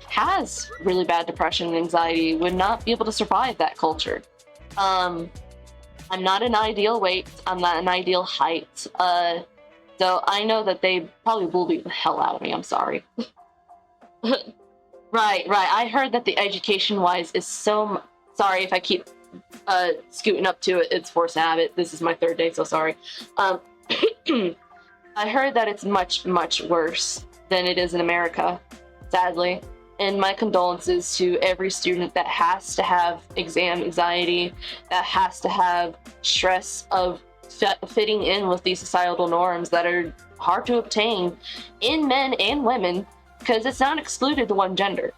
has really bad depression and anxiety, would not be able to survive that culture. I'm not an ideal weight. I'm not an ideal height. So I know that they probably will beat the hell out of me. I'm sorry. Right. I heard that the education-wise is so... Sorry if I keep scooting up to it. It's forced habit. This is my third day, so sorry. I heard that it's much, much worse than it is in America, sadly. And my condolences to every student that has to have exam anxiety, that has to have stress of fitting in with these societal norms that are hard to obtain in men and women, because it's not excluded to one gender.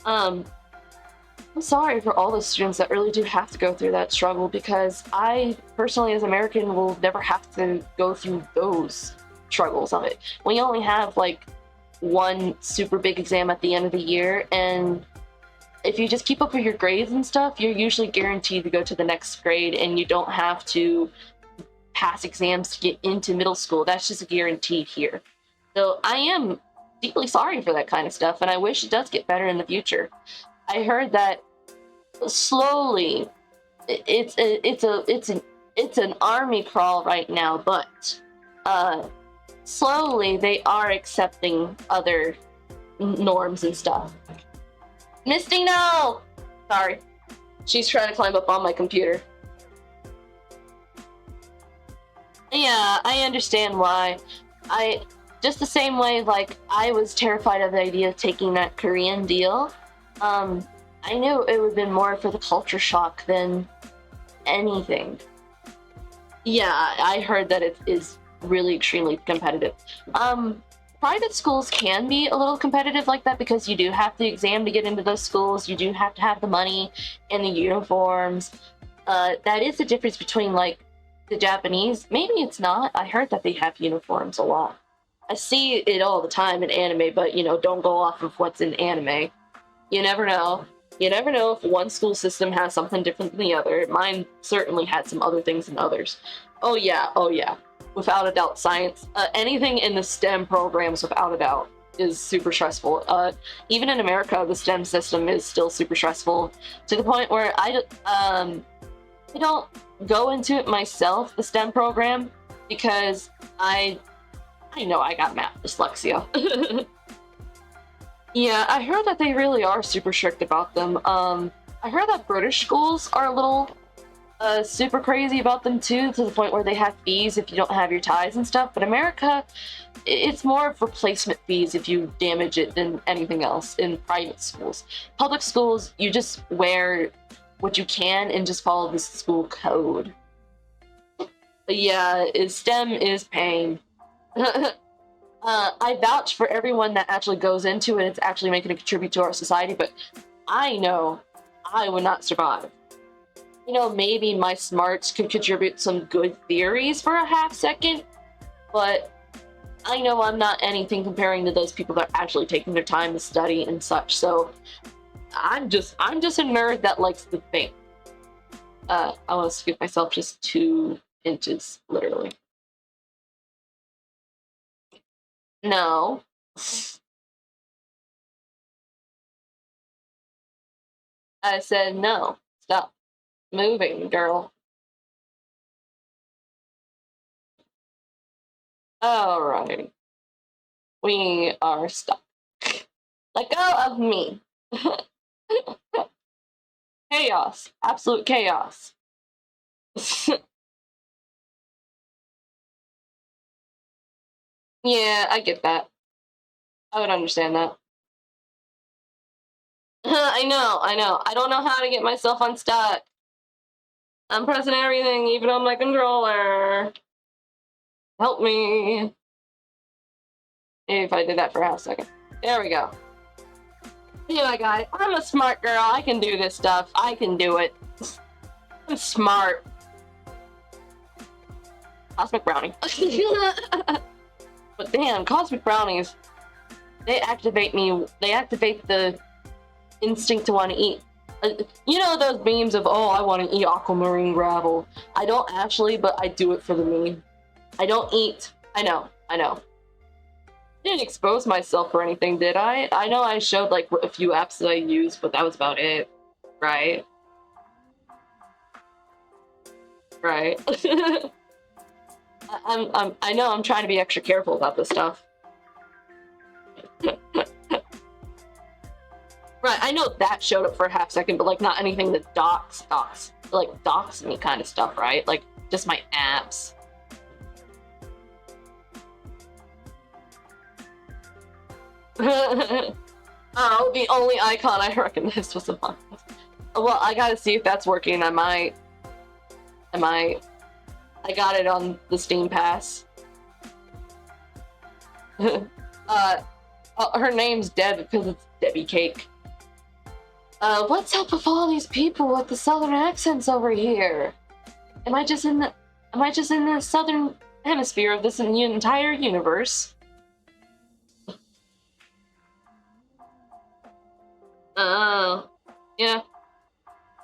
I'm sorry for all the students that really do have to go through that struggle, because I personally, as an American, will never have to go through those struggles of it. We only have like one super big exam at the end of the year, and if you just keep up with your grades and stuff, you're usually guaranteed to go to the next grade, and you don't have to pass exams to get into middle school. That's just guaranteed here. So I am deeply sorry for that kind of stuff, and I wish it does get better in the future. I heard that slowly, it's an army crawl right now, but slowly they are accepting other norms and stuff. Misty, no! Sorry. She's trying to climb up on my computer. Yeah, I understand why. Just the same way, like, I was terrified of the idea of taking that Korean deal. I knew it would have been more for the culture shock than anything. Yeah, I heard that it is really extremely competitive. Private schools can be a little competitive like that, because you do have the exam to get into those schools. You do have to have the money and the uniforms. That is the difference between, like, the Japanese. Maybe it's not. I heard that they have uniforms a lot. I see it all the time in anime, but, you know, don't go off of what's in anime. You never know. You never know if one school system has something different than the other. Mine certainly had some other things than others. Oh yeah. Without a doubt, science. Anything in the STEM programs, without a doubt. is super stressful. Even in America, the STEM system is still super stressful to the point where I don't go into it myself, the STEM program, because I know I got math dyslexia. Yeah, I heard that they really are super strict about them. I heard that British schools are a little super crazy about them too, to the point where they have fees if you don't have your ties and stuff. But America, it's more of replacement fees if you damage it than anything else in private schools. Public schools, you just wear what you can and just follow the school code. But yeah, STEM is pain. I vouch for everyone that actually goes into it. It's actually making a contribute to our society, but I know I would not survive. You know, maybe my smarts could contribute some good theories for a half second, but I know I'm not anything comparing to those people that are actually taking their time to study and such. So I'm just a nerd that likes to think. I want to scoop myself just 2 inches, literally. No. I said no. Stop moving, girl. Alrighty. We are stuck. Let go of me. Chaos. Absolute chaos. Yeah, I get that. I would understand that. I know. I don't know how to get myself unstuck. I'm pressing everything, even on my controller. Help me. Maybe if I did that for half a second. There we go. Anyway, guys, I'm a smart girl. I can do this stuff. I can do it. I'm smart. Cosmic brownie. But damn, cosmic brownies, they activate the instinct to want to eat. You know those memes of, oh, I want to eat aquamarine gravel. I don't actually, but I do it for the meme. I don't eat. I know. I didn't expose myself for anything, did I? I know I showed like a few apps that I used, but that was about it. Right? Right. I know I'm trying to be extra careful about this stuff. Right, I know that showed up for a half second, but like not anything that docs me kind of stuff, right? Like just my apps. Oh, the only icon I recognized was Among Us. Well, I gotta see if that's working. I got it on the Steam Pass. Her name's Deb because it's Debbie Cake. What's up with all these people with the southern accents over here? Am I just in the southern hemisphere of this entire universe? Oh, yeah.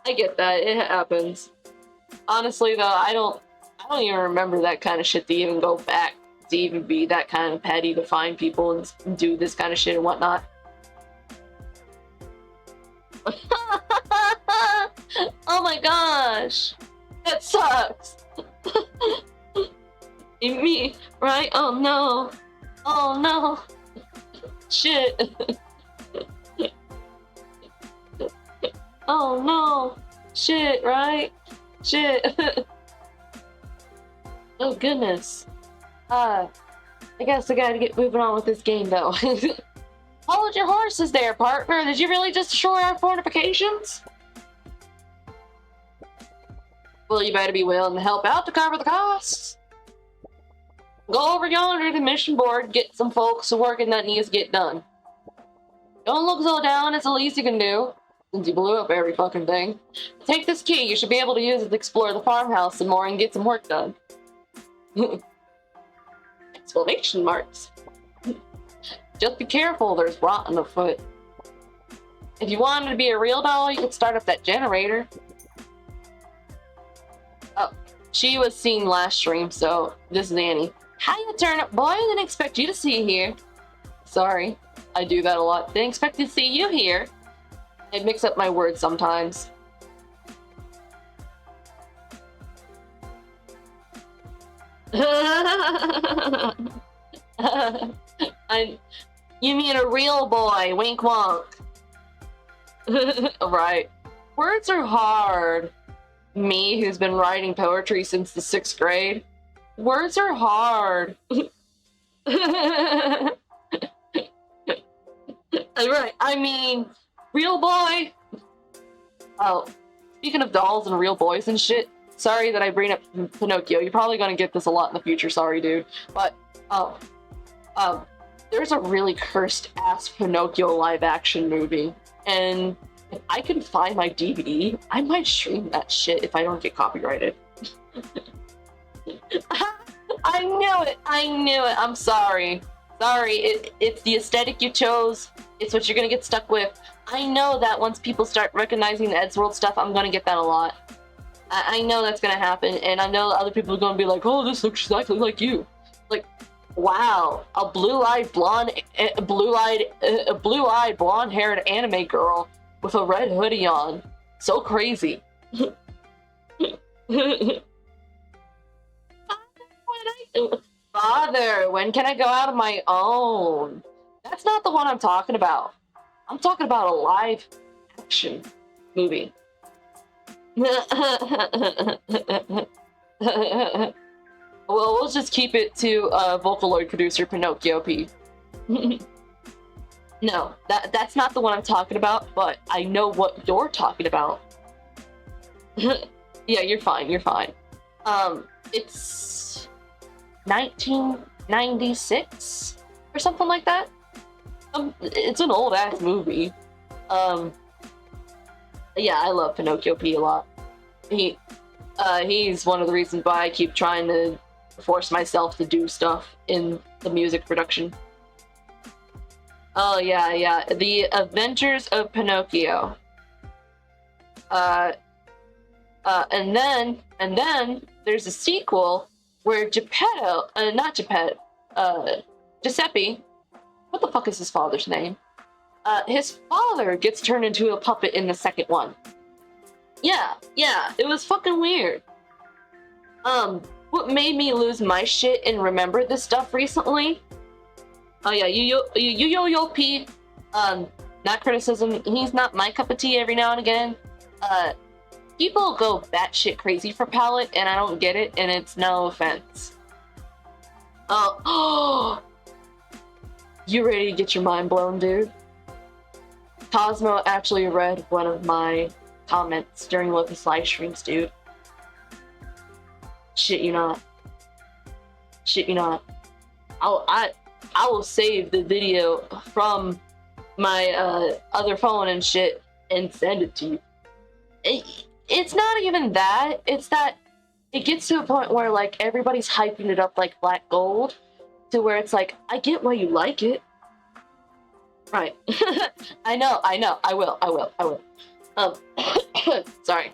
I get that. It happens. Honestly, though, I don't even remember that kind of shit to even go back to even be that kind of petty to find people and do this kind of shit and whatnot. Oh my gosh, that sucks. Me, right? Oh no, shit. Oh no, shit, right? Shit. Oh goodness. I guess I gotta get moving on with this game though. Hold your horses there, partner. Did you really just destroy our fortifications? Well, you better be willing to help out to cover the costs. Go over yonder to the mission board, get some folks working that needs to get done. Don't look so down, it's the least you can do, since you blew up every fucking thing. Take this key, you should be able to use it to explore the farmhouse some more and get some work done. Exclamation marks. Just be careful, there's rotten afoot. If you wanted to be a real doll, you could start up that generator. Oh, she was seen last stream, so this is Annie. Hiya, Turnip boy, I didn't expect you to see you here. Sorry. I do that a lot. Didn't expect to see you here. I mix up my words sometimes. You mean a real boy, wink wonk. Right. Words are hard. Me, who's been writing poetry since the 6th grade. Words are hard. Right, I mean, real boy. Oh, speaking of dolls and real boys and shit, sorry that I bring up Pinocchio. You're probably gonna get this a lot in the future, sorry, dude. But, there's a really cursed-ass Pinocchio live-action movie, and if I can find my DVD, I might stream that shit if I don't get copyrighted. I knew it! I'm sorry. Sorry, it's the aesthetic you chose. It's what you're gonna get stuck with. I know that once people start recognizing the Eddsworld stuff, I'm gonna get that a lot. I know that's gonna happen, and I know other people are gonna be like, oh, this looks exactly like you. Like, wow, a blue-eyed blonde-haired anime girl with a red hoodie on. So crazy. Father, when can I go out on my own? That's not the one I'm talking about. I'm talking about a live action movie. Well, we'll just keep it to Vocaloid producer Pinocchio P. No, that's not the one I'm talking about, but I know what you're talking about. Yeah, you're fine, you're fine. It's 1996 or something like that. It's an old ass movie. Yeah, I love Pinocchio P a lot. He's one of the reasons why I keep trying to force myself to do stuff in the music production. Oh yeah, The Adventures of Pinocchio. And then there's a sequel where Giuseppe, what the fuck is his father's name? His father gets turned into a puppet in the second one. Yeah, it was fucking weird. What made me lose my shit and remember this stuff recently? Oh yeah, Yo P. Not criticism. He's not my cup of tea every now and again. People go batshit crazy for Palette, and I don't get it, and it's no offense. Oh, you ready to get your mind blown, dude? Cosmo actually read one of my comments during one of his live streams, dude. Shit you not. I will save the video from my other phone and shit and send it to you. It's not even that. It's that it gets to a point where like everybody's hyping it up like Black Gold, to where it's like, I get why you like it. Right. I know. I will. Sorry.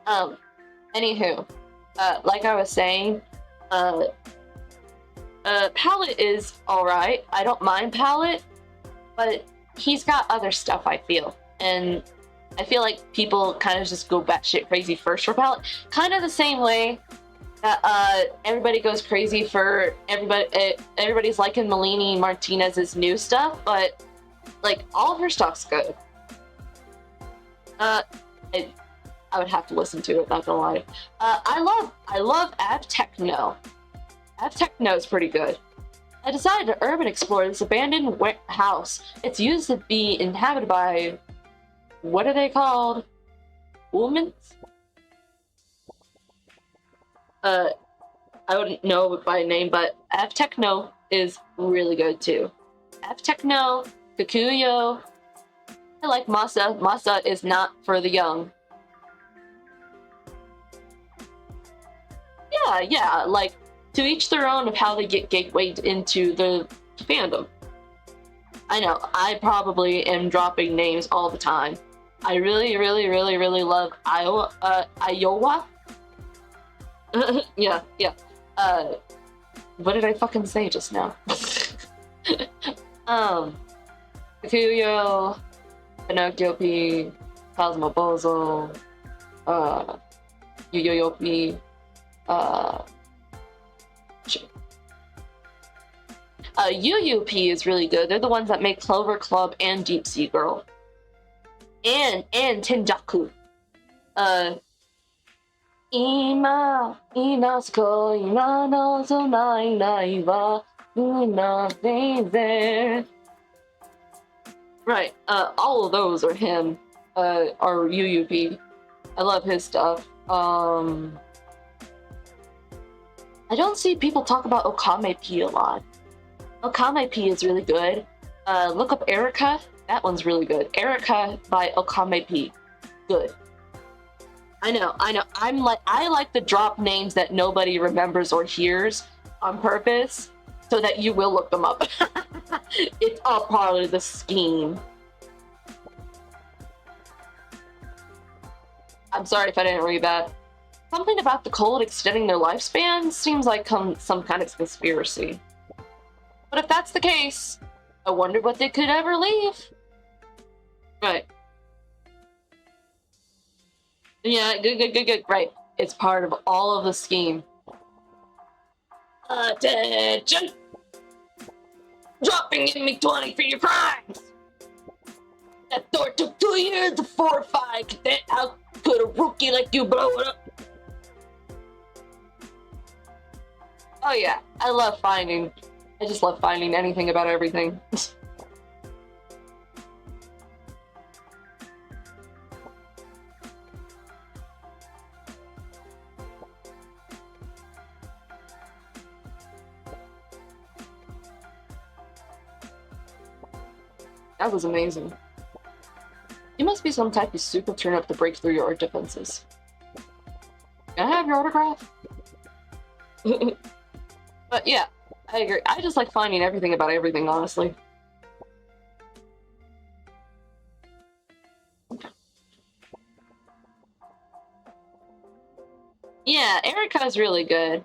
Anywho, like I was saying, Palette is alright. I don't mind Palette, but he's got other stuff, I feel. And I feel like people kind of just go batshit crazy first for Palette. Kind of the same way that everybody goes crazy for everybody's liking Melanie Martinez's new stuff, but like all of her stuff's good. I would have to listen to it, not gonna lie. I love Av Techno. Av Techno is pretty good. I decided to urban explore this abandoned house. It's used to be inhabited by, what are they called? Humans? I wouldn't know by name, but Av Techno is really good too. Av Techno, Kikuyo. I like Masa. Masa is not for the young. Yeah, like, to each their own of how they get gatewayed into the fandom. I know, I probably am dropping names all the time. I really love Iowa. Yeah. What did I fucking say just now? Kikuyo, Pinocchio P, Cosmo Bozo, Yu-Yo-Yo-P, UUP is really good. They're the ones that make Clover Club and Deep Sea Girl. And Tenjaku. Ima, inasko, ima no sonai nai wa, nothing there. Right, all of those are him, are UUP. I love his stuff. I don't see people talk about Okame P a lot. Okame P is really good. Look up Erica. That one's really good. Erica by Okame P. Good. I know. I like to drop names that nobody remembers or hears on purpose so that you will look them up. It's all part of the scheme. I'm sorry if I didn't read that. Something about the cold extending their lifespan seems like some kind of conspiracy. But if that's the case, I wonder what they could ever leave. Right. Yeah, good. Right. It's part of all of the scheme. Attention! Dropping in me 20 for your crimes! That door took 2 years to fortify. How could a rookie like you blow it up? Oh yeah, I just love finding anything about everything. That was amazing. You must be some type of super turnip to break through your art defenses. Can I have your autograph? But yeah, I agree. I just like finding everything about everything, honestly. Yeah, Erica's really good.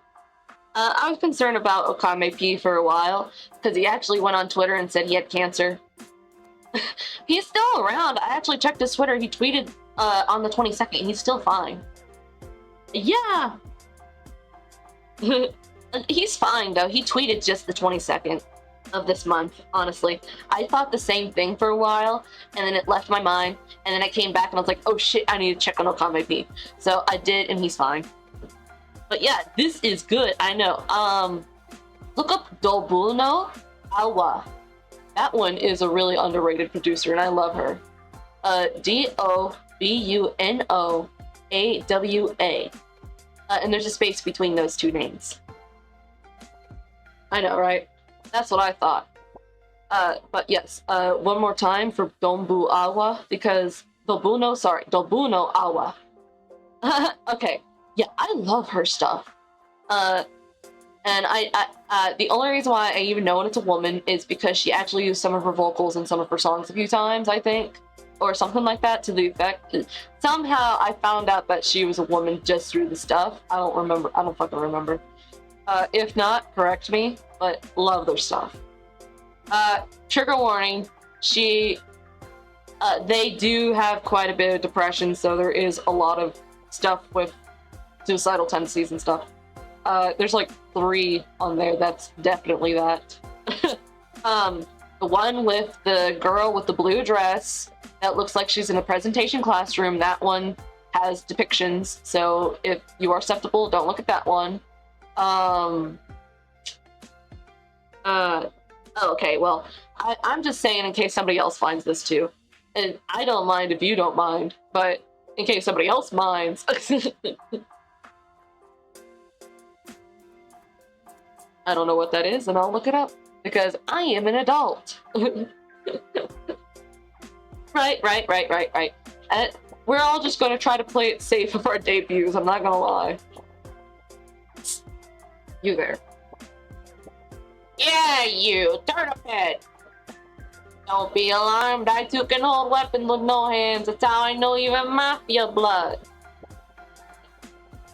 I was concerned about Okame P for a while, because he actually went on Twitter and said he had cancer. He's still around. I actually checked his Twitter. He tweeted on the 22nd. He's still fine. Yeah. He's fine, though. He tweeted just the 22nd of this month, honestly. I thought the same thing for a while, and then it left my mind, and then I came back and I was like, oh shit, I need to check on Okame P. So I did, and he's fine. But yeah, this is good. I know. Look up Dobuno Awa. That one is a really underrated producer, and I love her. Dobunoawa. And there's a space between those two names. I know, right? That's what I thought. But yes, one more time for Dombu Awa, because Dobuno Awa. Okay, yeah, I love her stuff. And the only reason why I even know it's a woman is because she actually used some of her vocals in some of her songs a few times, I think. Or something like that, to the effect. Somehow I found out that she was a woman just through the stuff. I don't fucking remember. If not, correct me, but love their stuff. Trigger warning, they do have quite a bit of depression, so there is a lot of stuff with suicidal tendencies and stuff. There's like 3 on there that's definitely that. The one with the girl with the blue dress that looks like she's in a presentation classroom, that one has depictions, so if you are susceptible, don't look at that one. Okay, well, I'm just saying in case somebody else finds this too. And I don't mind if you don't mind, but in case somebody else minds. I don't know what that is, and I'll look it up, because I am an adult. Right. We're all just gonna try to play it safe for our debuts, I'm not gonna lie. You there. Yeah, you, Turnip head! Don't be alarmed, I too can hold weapons with no hands, that's how I know you have mafia blood.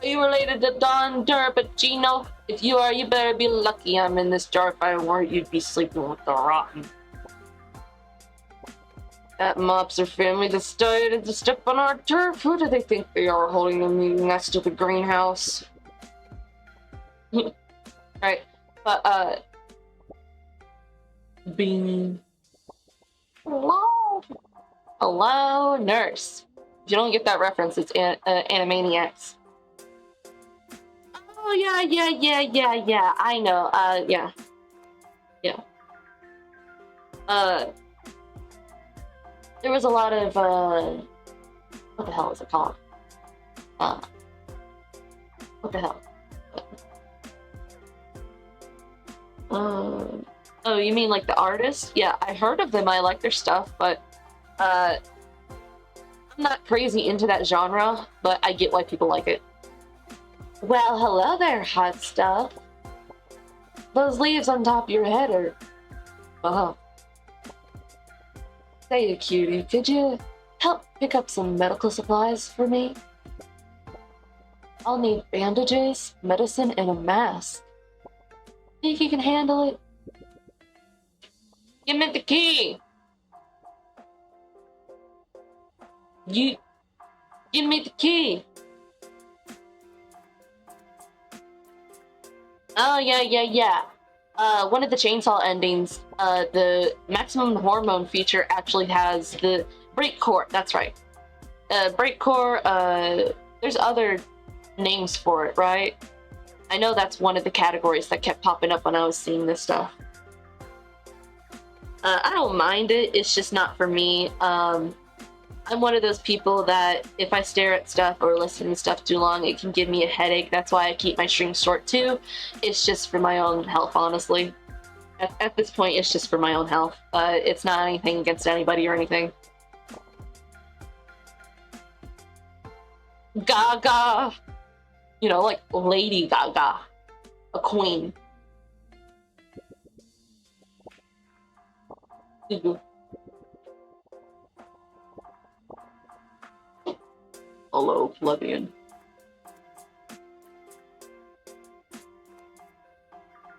Are you related to Don Turpicino? If you are, you better be lucky I'm in this jar. If I were, you'd be sleeping with the rotten. That mobster family decided to step on our turf. Who do they think they are holding a meeting next to the greenhouse? Right, but, Bing. Hello? Hello, nurse. If you don't get that reference, it's Animaniacs. Oh, yeah, I know, yeah. Yeah. There was a lot of, what the hell is it called? What the hell? Oh, you mean like the artists? Yeah, I heard of them, I like their stuff, but, I'm not crazy into that genre, but I get why people like it. Well, hello there, hot stuff. Those leaves on top of your head are... Say, cutie, could you help pick up some medical supplies for me? I'll need bandages, medicine, and a mask. Think you can handle it? Give me the key! Give me the key! Oh, yeah. One of the chainsaw endings, the maximum hormone feature actually has the break core. That's right. Break core, there's other names for it, right? I know that's one of the categories that kept popping up when I was seeing this stuff. I don't mind it, it's just not for me. I'm one of those people that if I stare at stuff or listen to stuff too long, it can give me a headache. That's why I keep my streams short too. It's just for my own health, honestly. At this point, it's just for my own health. It's not anything against anybody or anything. Gaga! You know, like Lady Gaga. A queen. Hello, plebeian.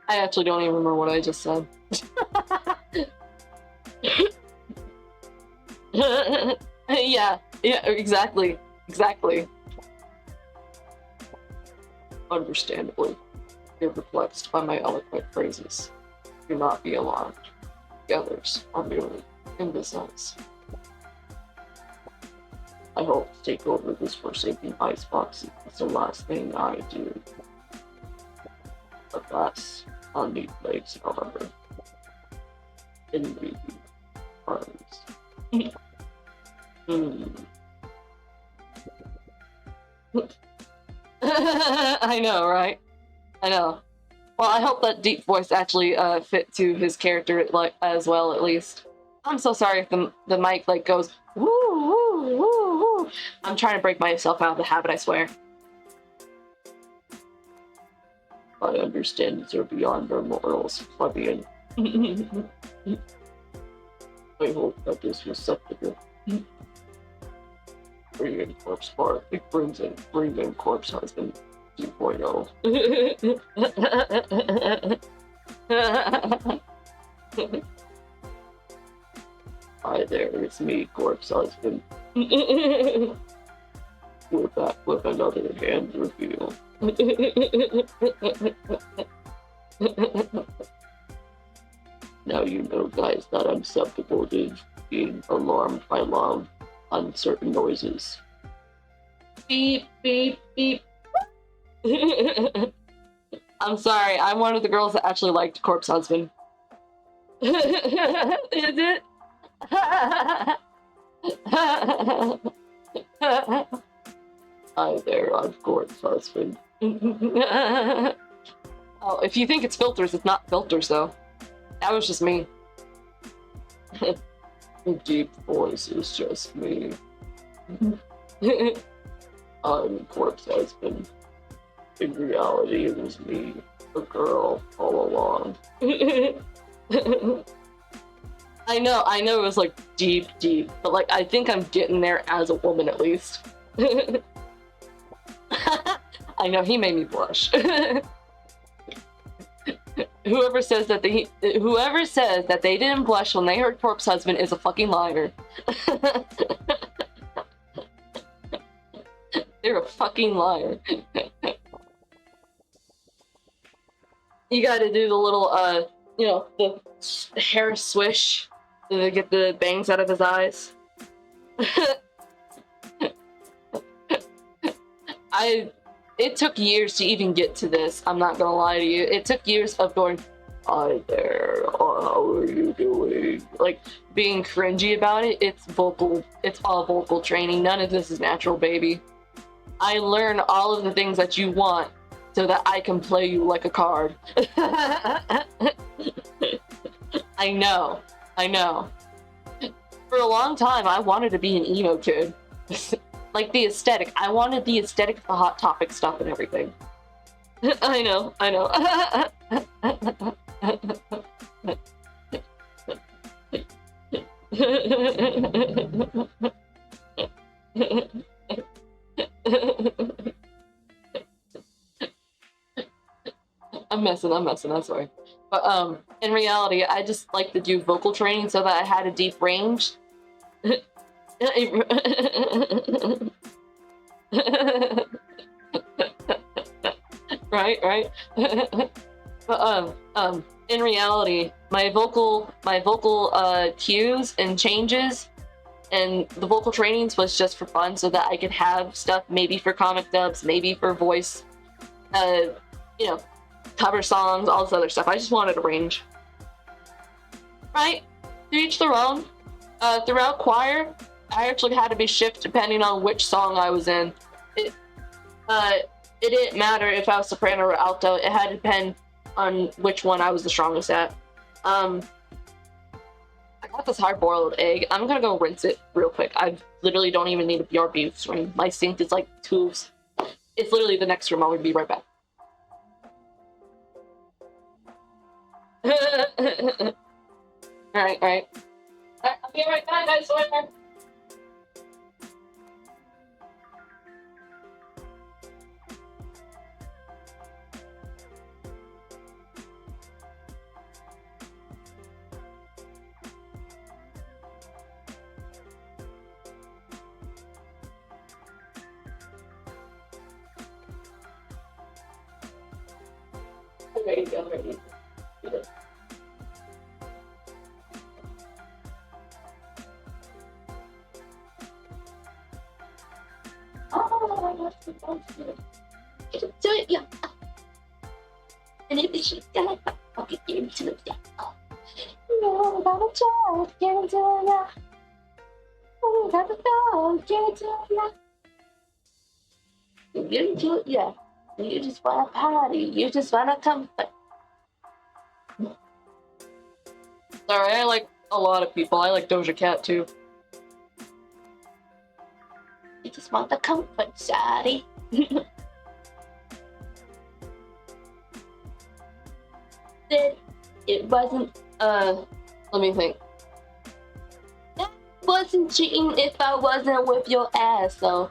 I actually don't even remember what I just said. Yeah, exactly. Understandably, you're perplexed by my eloquent phrases. Do not be alarmed. The others are merely imbeciles. I hope to take over this forsaken icebox. It's the last thing I do. Alas, I'll need legs, however. In the arms. I know, right? I know. Well, I hope that deep voice actually fit to his character like as well, at least. I'm so sorry if the mic like goes woo woo woo woo. I'm trying to break myself out of the habit, I swear. My understandings are beyond our morals, plebeian. I hope that this receptacle. Bring in corpse bar. It bring in corpse husband 2.0. Hi there, it's me, corpse husband. We're back with another hand reveal. Now you know, guys, that I'm susceptible to being alarmed by loud, uncertain noises. Beep, beep, beep. I'm sorry, I'm one of the girls that actually liked Corpse Husband. Is it? Hi there, I'm Corpse Husband. Oh, if you think it's filters, it's not filters, though. That was just me. The deep voice is just me. I'm Corpse Husband. In reality, it was me, a girl, all along. I know it was like deep, but like I think I'm getting there as a woman at least. I know, he made me blush. Whoever says that they didn't blush when they heard Corpse Husband is a fucking liar. They're a fucking liar. You gotta do the little, you know, the hair swish to get the bangs out of his eyes. It took years to even get to this, I'm not gonna lie to you. It took years of going, hi there, how are you doing? Like, being cringy about it. It's all vocal training. None of this is natural, baby. I learn all of the things that you want so that I can play you like a card. I know. For a long time, I wanted to be an emo kid. Like, the aesthetic. I wanted the aesthetic of the Hot Topic stuff and everything. I know. I'm messing, I'm sorry. But, in reality, I just like to do vocal training so that I had a deep range. Right. But, in reality, my vocal cues and changes and the vocal trainings was just for fun so that I could have stuff maybe for comic dubs, maybe for voice, you know, cover songs, all this other stuff. I just wanted a range. Right? To each their own. Throughout choir, I actually had to be shifted depending on which song I was in. It didn't matter if I was soprano or alto. It had to depend on which one I was the strongest at. I got this hard-boiled egg. I'm gonna go rinse it real quick. I literally don't even need a BRB stream. My sink is like tubes. It's literally the next room. I will be right back. Alright. I'll be right back, guys. I'm ready. Do it, yeah. And if she's gonna fucking get into it, yeah. No, gotta try, get into it, yeah. Oh, gotta go, get into it, yeah. Get into it, yeah. You just wanna party, you just wanna comfort. Sorry, I like a lot of people. I like Doja Cat too. You just want the comfort, shawty. It wasn't, let me think. That wasn't cheating if I wasn't with your ass, so,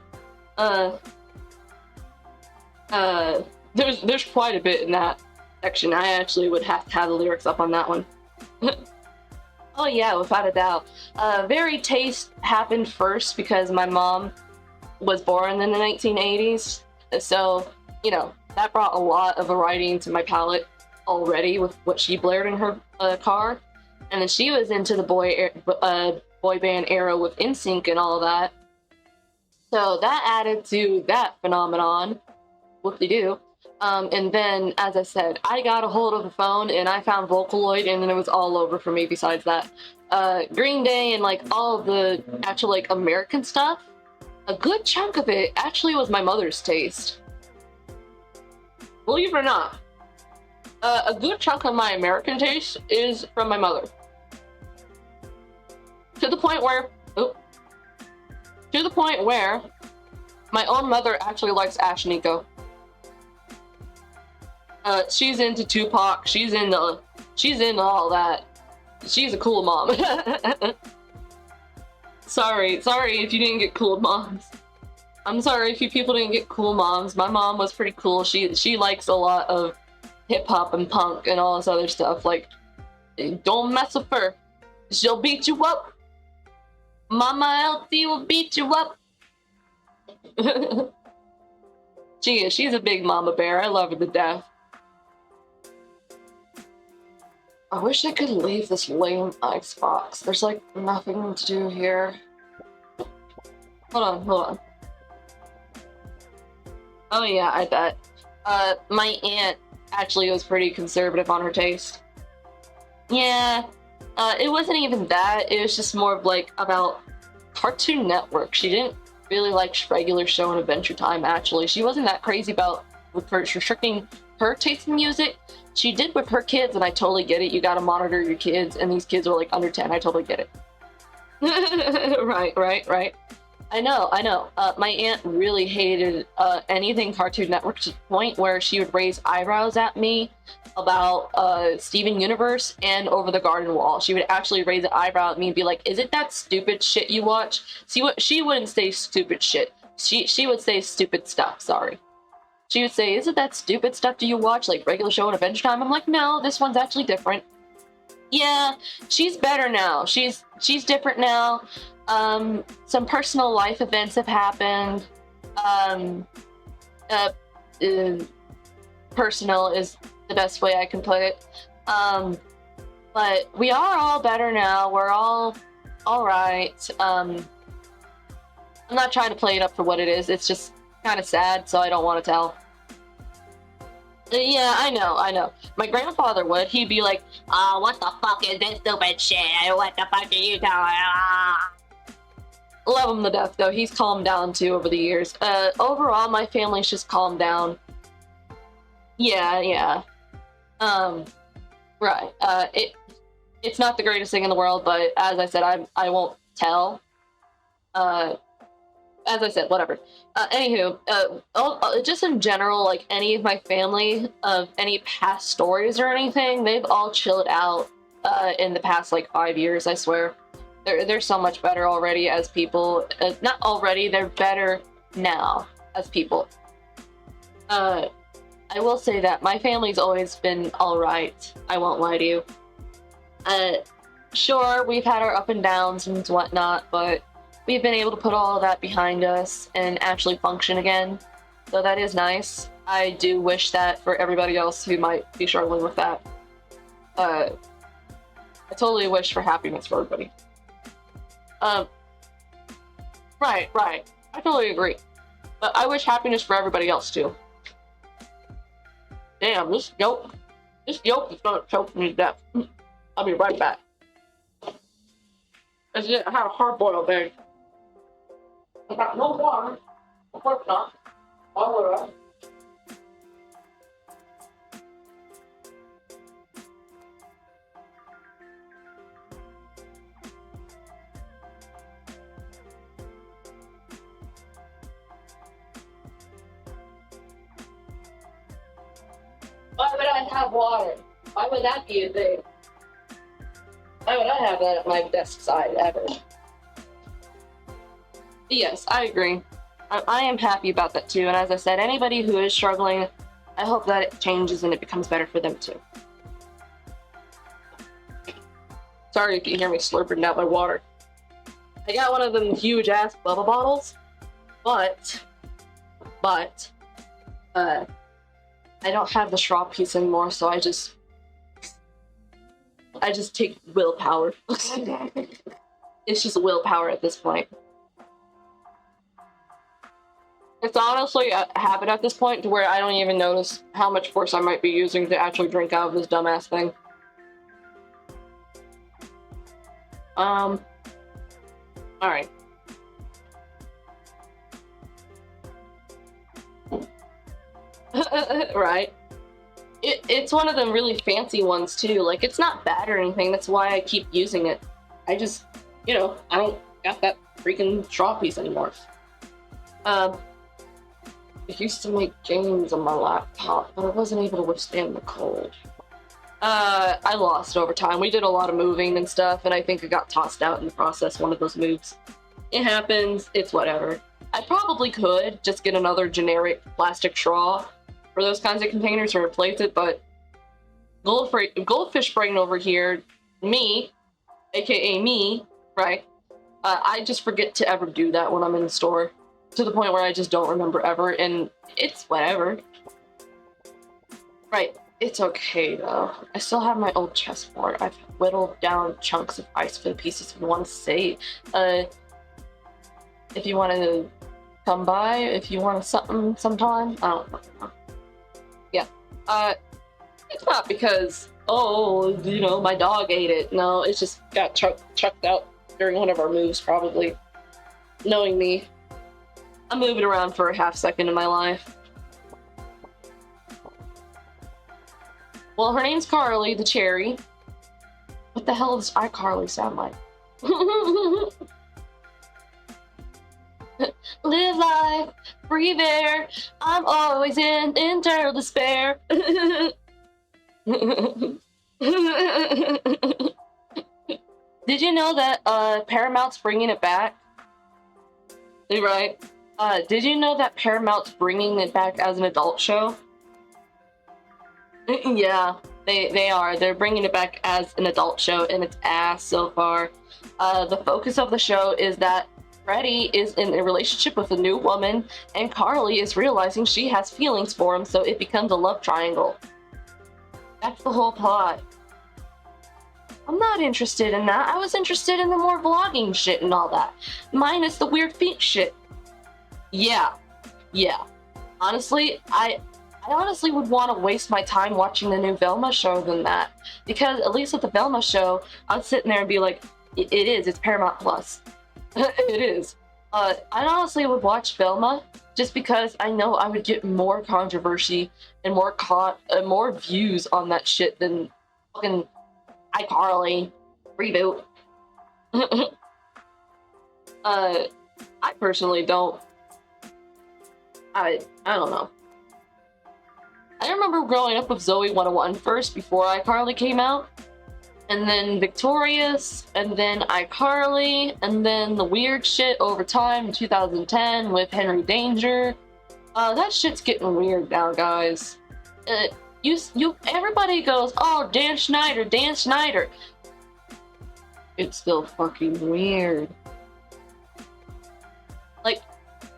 there's quite a bit in that section. I actually would have to have the lyrics up on that one. Oh yeah, without a doubt. Very Taste happened first because my mom was born in the 1980s, so, you know, that brought a lot of variety into my palette already with what she blared in her car. And then she was into the boy band era with NSYNC and all of that. So that added to that phenomenon. Whoop-de-doo. And then, as I said, I got a hold of the phone and I found Vocaloid, and then it was all over for me besides that. Green Day and like all of the actual like American stuff, a good chunk of it actually was my mother's taste. Believe it or not, a good chunk of my American taste is from my mother. To the point where my own mother actually likes Ash Nico. She's into Tupac, she's into all that. She's a cool mom. Sorry if you didn't get cool moms. I'm sorry if you people didn't get cool moms. My mom was pretty cool. She likes a lot of hip-hop and punk and all this other stuff. Like, don't mess with her. She'll beat you up. Mama LT will beat you up. She's a big mama bear. I love her to death. I wish I could leave this lame Xbox. There's like nothing to do here. Hold on. Oh yeah, I bet. My aunt actually was pretty conservative on her taste. Yeah, it wasn't even that. It was just more of like about Cartoon Network. She didn't really like regular show and Adventure Time, actually. She wasn't that crazy about restricting her taste in music. She did with her kids, and I totally get it. You gotta monitor your kids, and these kids are like under 10. I totally get it. Right. I know. My aunt really hated anything Cartoon Network to the point where she would raise eyebrows at me about Steven Universe and Over the Garden Wall. She would actually raise an eyebrow at me and be like, "Is it that stupid shit you watch?" She wouldn't say stupid shit. She would say stupid stuff. Sorry. She would say, "Is it that stupid stuff do you watch, like regular show and Adventure Time?" I'm like, "No, this one's actually different." Yeah, she's better now. She's different now. Some personal life events have happened. Personal is the best way I can put it. But we are all better now. We're all right. I'm not trying to play it up for what it is. It's just kind of sad, so I don't want to tell. Yeah, I know. My grandfather would. He'd be like, what the fuck is this stupid shit? What the fuck are you telling? Love him to death, though. He's calmed down, too, over the years. Overall, my family's just calmed down. Yeah. Right. It's not the greatest thing in the world, but as I said, I won't tell. As I said, whatever. Anywho, just in general, like any of my family, of any past stories or anything, they've all chilled out in the past like 5 years, I swear. They're so much better already as people. Not already, they're better now as people. I will say that my family's always been alright. I won't lie to you. Sure, we've had our up and downs and whatnot, but we've been able to put all of that behind us and actually function again. So that is nice. I do wish that for everybody else who might be struggling with that. I totally wish for happiness for everybody. Right. I totally agree. But I wish happiness for everybody else too. Damn, this yolk is gonna choke me to death. I'll be right back. I have a hard-boiled egg. I got no water. Of course not. All right. Why would I have water? Why would that be a thing? Why would I have that at my desk side ever? Yes, I agree. I am happy about that too, and as I said, anybody who is struggling, I hope that it changes and it becomes better for them too. Sorry if you hear me slurping down my water. I got one of them huge ass bubble bottles, but I don't have the straw piece anymore, so I just take willpower. It's just willpower at this point. It's honestly a habit at this point to where I don't even notice how much force I might be using to actually drink out of this dumbass thing. Alright. Right. It's one of them really fancy ones too. Like, it's not bad or anything. That's why I keep using it. I just, I don't got that freaking straw piece anymore. I used to make games on my laptop, but I wasn't able to withstand the cold. I lost over time. We did a lot of moving and stuff, and I think I got tossed out in the process, one of those moves. It happens. It's whatever. I probably could just get another generic plastic straw for those kinds of containers to replace it, but goldfish brain over here, me, aka me, right? I just forget to ever do that when I'm in the store, to the point where I just don't remember ever, and it's whatever. Right, it's okay though. I still have my old chessboard. I've whittled down chunks of ice for the pieces if you want to say. If you want to come by, if you want something sometime, I don't know. Yeah, it's not because, oh, you know, my dog ate it. No, it just got chucked out during one of our moves, probably. Knowing me, I'm moving around for a half second in my life. Well, her name's Carly, the cherry. What the hell does iCarly sound like? Live life, breathe air, I'm always in internal despair. Did you know that Paramount's bringing it back? Right. Did you know that Paramount's bringing it back as an adult show? Yeah, they are. They're bringing it back as an adult show, and it's ass so far. The focus of the show is that Freddie is in a relationship with a new woman, and Carly is realizing she has feelings for him, so it becomes a love triangle. That's the whole plot. I'm not interested in that. I was interested in the more vlogging shit and all that. Minus the weird feet shit. Yeah. Honestly, I honestly would want to waste my time watching the new Velma show than that. Because at least with the Velma show, I'd sit in there and be like, it's Paramount Plus. It is. I honestly would watch Velma just because I know I would get more controversy and more views on that shit than fucking iCarly reboot. I personally don't. I don't know. I remember growing up with Zoe 101 first before iCarly came out, and then Victorious, and then iCarly, and then the weird shit over time in 2010 with Henry Danger. That shit's getting weird now, guys. Everybody goes, oh, Dan Schneider. It's still fucking weird. Like,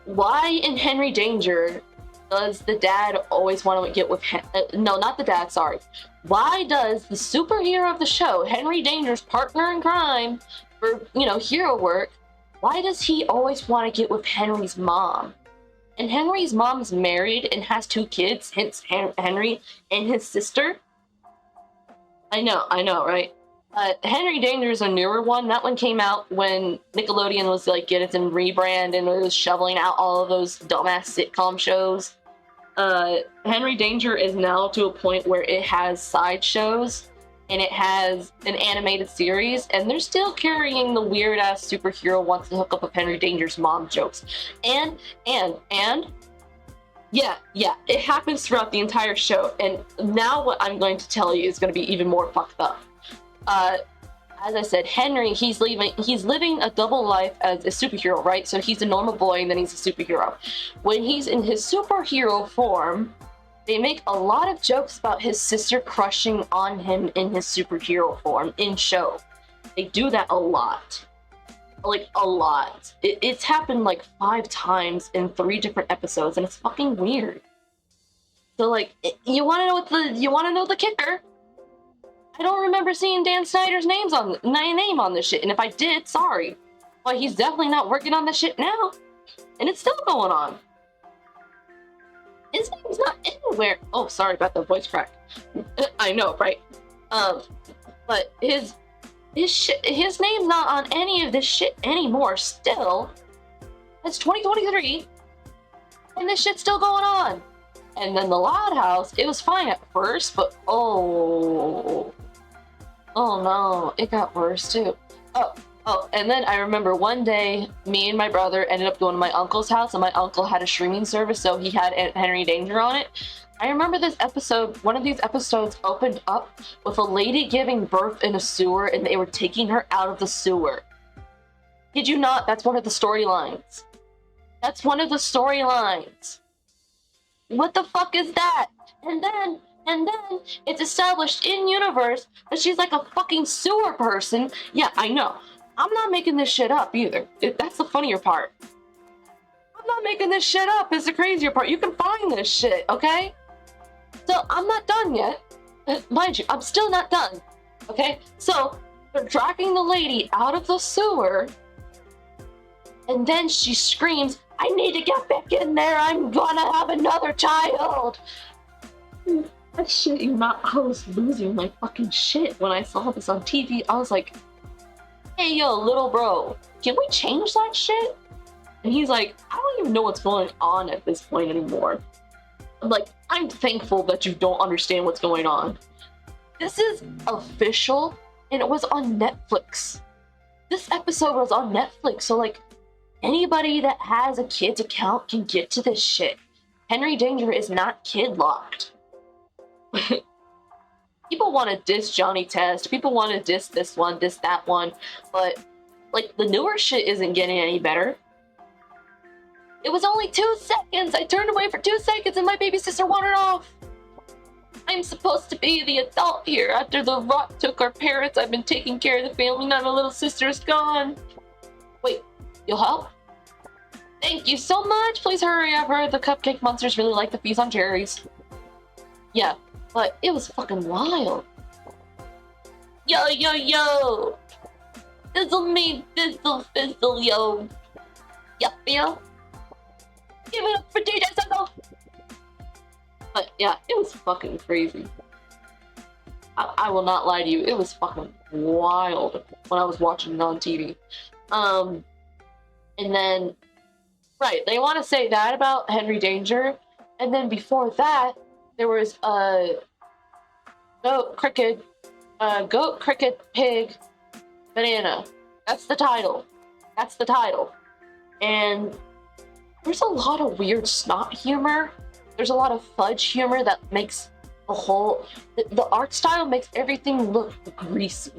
why in Henry Danger does the dad always want to get with no, not the dad, sorry. Why does the superhero of the show, Henry Danger's partner in crime for, hero work, why does he always want to get with Henry's mom? And Henry's mom's married and has 2 kids, hence Henry and his sister. I know, right? Henry Danger is a newer one. That one came out when Nickelodeon was like getting its rebrand and it was shoveling out all of those dumbass sitcom shows. Henry Danger is now to a point where it has side shows and it has an animated series, and they're still carrying the weird ass superhero wants to hook up with Henry Danger's mom jokes. And yeah, it happens throughout the entire show. And now what I'm going to tell you is going to be even more fucked up. As I said, Henry, he's living a double life as a superhero, right? So he's a normal boy and then he's a superhero. When he's in his superhero form, they make a lot of jokes about his sister crushing on him in his superhero form in show. They do that a lot. Like, a lot. It's happened like 5 times in 3 different episodes, and it's fucking weird. So, like, you want to know the kicker? I don't remember seeing Dan Snyder's name on this shit, and if I did, sorry. But he's definitely not working on this shit now, and it's still going on. His name's not anywhere. Oh, sorry about the voice crack. I know, right? But his name's not on any of this shit anymore. Still, it's 2023, and this shit's still going on. And then the Loud House, it was fine at first, but oh no, it got worse too. Oh, and then I remember one day, me and my brother ended up going to my uncle's house, and my uncle had a streaming service, so he had Henry Danger on it. I remember one of these episodes opened up with a lady giving birth in a sewer, and they were taking her out of the sewer. Kid you not, that's one of the storylines. What the fuck is that? And then And then it's established in universe that she's like a fucking sewer person. Yeah, I know. I'm not making this shit up either. That's the funnier part. I'm not making this shit up. It's the crazier part. You can find this shit, okay? So I'm not done yet. Mind you, I'm still not done. Okay? So they're dragging the lady out of the sewer. And then she screams, I need to get back in there. I'm gonna have another child. I shit you not, I was losing my fucking shit when I saw this on TV. I was like, hey yo, little bro, can we change that shit? And he's like, I don't even know what's going on at this point anymore. I'm like, I'm thankful that you don't understand what's going on. This is official, and it was on Netflix. This episode was on Netflix, so like, anybody that has a kid's account can get to this shit. Henry Danger is not kid locked. People want to diss Johnny Test, people want to diss this one, diss that one, but like the newer shit isn't getting any better. It was only 2 seconds! I turned away for 2 seconds and my baby sister wandered off! I'm supposed to be the adult here. After the Rock took our parents, I've been taking care of the family, now my little sister's gone. Wait, you'll help? Thank you so much! Please hurry, I've heard the cupcake monsters really like the feast on cherries. Yeah, but it was fucking wild. Yo, yo, yo! Fizzle me, fizzle, fizzle, yo! Yup, yo! Give it up for DJ Suckle! But yeah, it was fucking crazy. I will not lie to you, it was fucking wild when I was watching it on TV. And then, right, they want to say that about Henry Danger, and then before that, there was goat, cricket, pig, banana. That's the title. That's the title. And there's a lot of weird snot humor. There's a lot of fudge humor that makes the whole... The art style makes everything look greasy.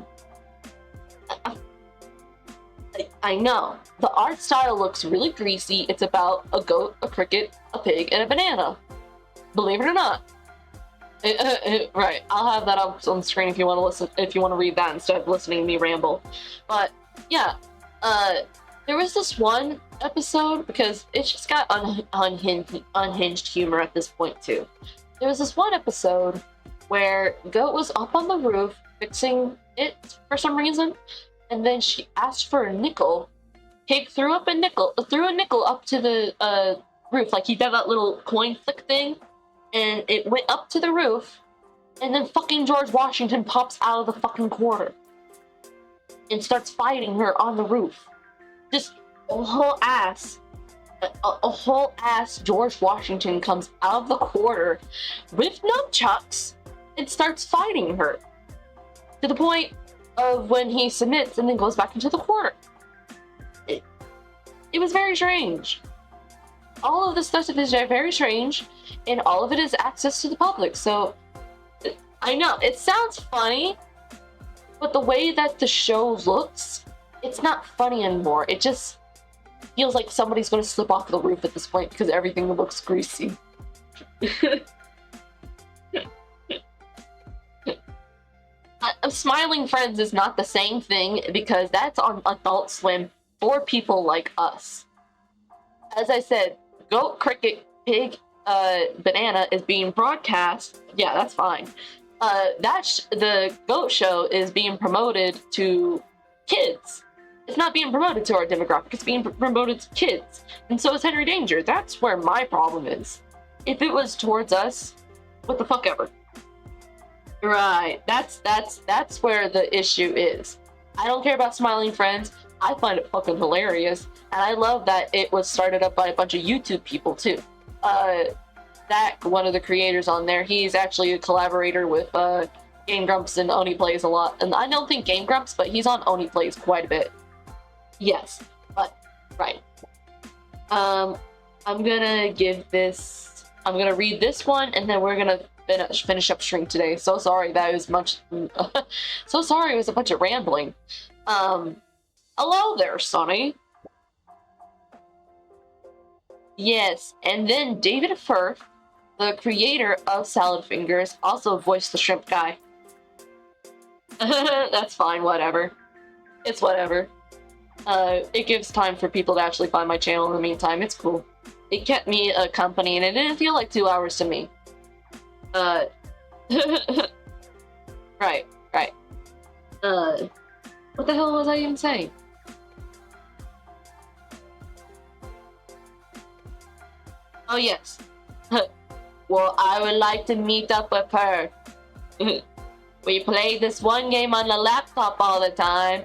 I know. The art style looks really greasy. It's about a goat, a cricket, a pig, and a banana. Believe it or not. Right, I'll have that up on the screen if you want to listen, if you want to read that instead of listening to me ramble. But yeah, there was this one episode, because it's just got unhinged humor at this point too. There was this one episode where Goat was up on the roof fixing it for some reason, and then she asked for a nickel. Pig threw a nickel up to the roof, like he did that little coin flick thing, and it went up to the roof, and then fucking George Washington pops out of the fucking quarter and starts fighting her on the roof. Just a whole ass George Washington comes out of the quarter with nunchucks and starts fighting her to the point of when he submits and then goes back into the quarter. It was very strange. All of this stuff is very strange, and all of it is access to the public. So I know it sounds funny, but the way that the show looks, it's not funny anymore. It just feels like somebody's going to slip off the roof at this point because everything looks greasy. Smiling Friends is not the same thing because that's on Adult Swim for people like us. As I said, Goat, Cricket, Pig, Banana is being broadcast. Yeah, that's fine. The Goat Show is being promoted to kids. It's not being promoted to our demographic, it's being promoted to kids. And so is Henry Danger. That's where my problem is. If it was towards us, what the fuck ever. Right, that's where the issue is. I don't care about Smiling Friends. I find it fucking hilarious, and I love that it was started up by a bunch of YouTube people too. Zach, one of the creators on there, he's actually a collaborator with Game Grumps and Oni Plays a lot. And I don't think Game Grumps, but he's on Oni Plays quite a bit. Yes, but right. I'm gonna read this one, and then we're gonna finish up stream today. So sorry that it was so sorry it was a bunch of rambling. Hello there, Sonny. Yes, and then David Firth, the creator of Salad Fingers also voiced the shrimp guy. That's fine, whatever. It's whatever. It gives time for people to actually find my channel in the meantime. It's cool. It kept me a company, and it didn't feel like 2 hours to me. Right. What the hell was I even saying? Oh, yes. Well, I would like to meet up with her. We play this one game on the laptop all the time.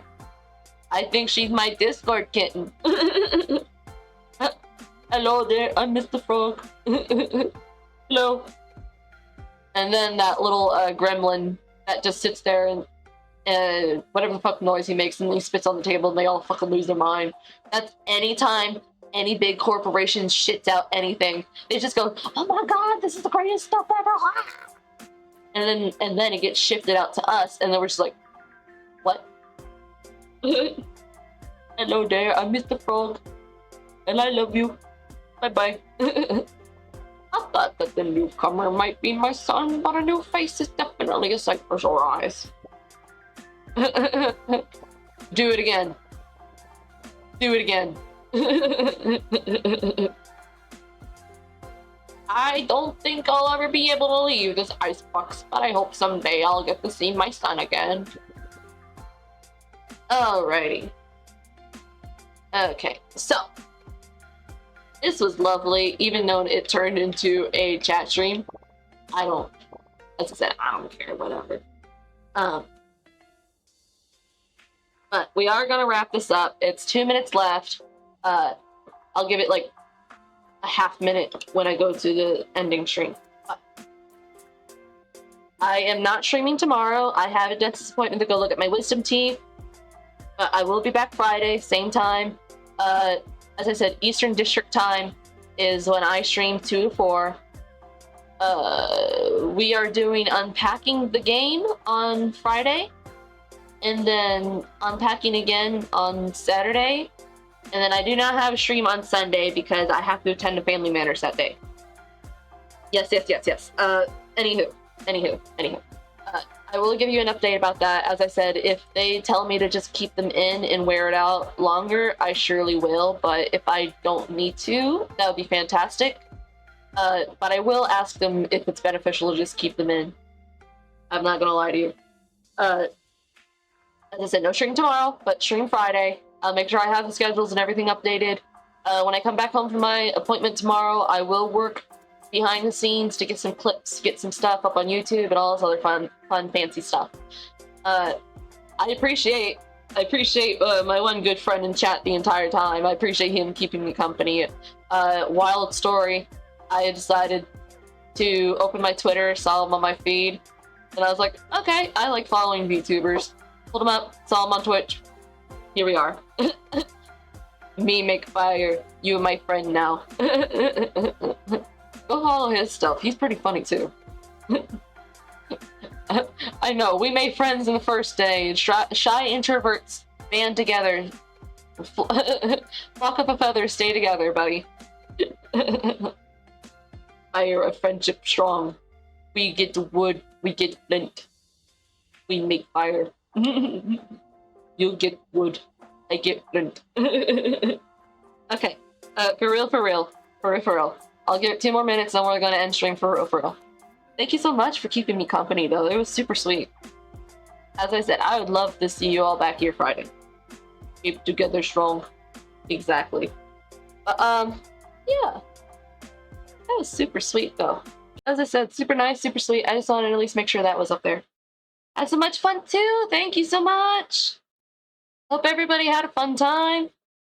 I think she's my Discord kitten. Hello there, I'm Mr. Frog. Hello. And then that little gremlin that just sits there and whatever the fuck noise he makes, and he spits on the table and they all fucking lose their mind. That's anytime any big corporation shits out anything, they just go, oh my god, this is the greatest stuff ever. And then it gets shifted out to us, and then we're just like, what? Hello there, I'm Mr. Frog, and I love you. Bye-bye. I thought that the newcomer might be my son, but a new face is definitely a sight for sore eyes. Do it again. Do it again. I don't think I'll ever be able to leave this icebox, but I hope someday I'll get to see my son again. Alrighty. Okay, so this was lovely, even though it turned into a chat stream. As I said, I don't care, whatever. But we are gonna wrap this up. It's 2 minutes left. I'll give it like a half minute when I go to the ending stream. I am not streaming tomorrow. I have a dentist appointment to go look at my wisdom teeth. I will be back Friday, same time. As I said, Eastern District time is when I stream 2 to 4. We are doing unpacking the game on Friday, and then unpacking again on Saturday, and then I do not have a stream on Sunday because I have to attend to family matters that day. Yes. Anywho. I will give you an update about that. As I said, if they tell me to just keep them in and wear it out longer, I surely will. But if I don't need to, that would be fantastic. But I will ask them if it's beneficial to just keep them in. I'm not gonna lie to you. As I said, no stream tomorrow, but stream Friday. I'll make sure I have the schedules and everything updated. When I come back home from my appointment tomorrow, I will work behind the scenes to get some clips, get some stuff up on YouTube and all this other fun fancy stuff. I appreciate my one good friend in chat the entire time. I appreciate him keeping me company. Wild story, I decided to open my Twitter, saw him on my feed, and I was like, okay, I like following VTubers. Pulled him up, saw him on Twitch. Here we are. Me make fire, you my friend now. Go follow his stuff. He's pretty funny too. I know, we made friends in the first day. Shy introverts band together. Flock up a feather, stay together, buddy. Fire of friendship strong. We get the wood, we get flint. We make fire. You get wood, I get flint. Okay, for real. I'll give it 2 more minutes, then we're gonna end stream for real. Thank you so much for keeping me company, though. It was super sweet. As I said, I would love to see you all back here Friday. Keep together strong. Exactly. But, yeah. That was super sweet, though. As I said, super nice, super sweet. I just wanted to at least make sure that was up there. Had so much fun, too. Thank you so much. Hope everybody had a fun time.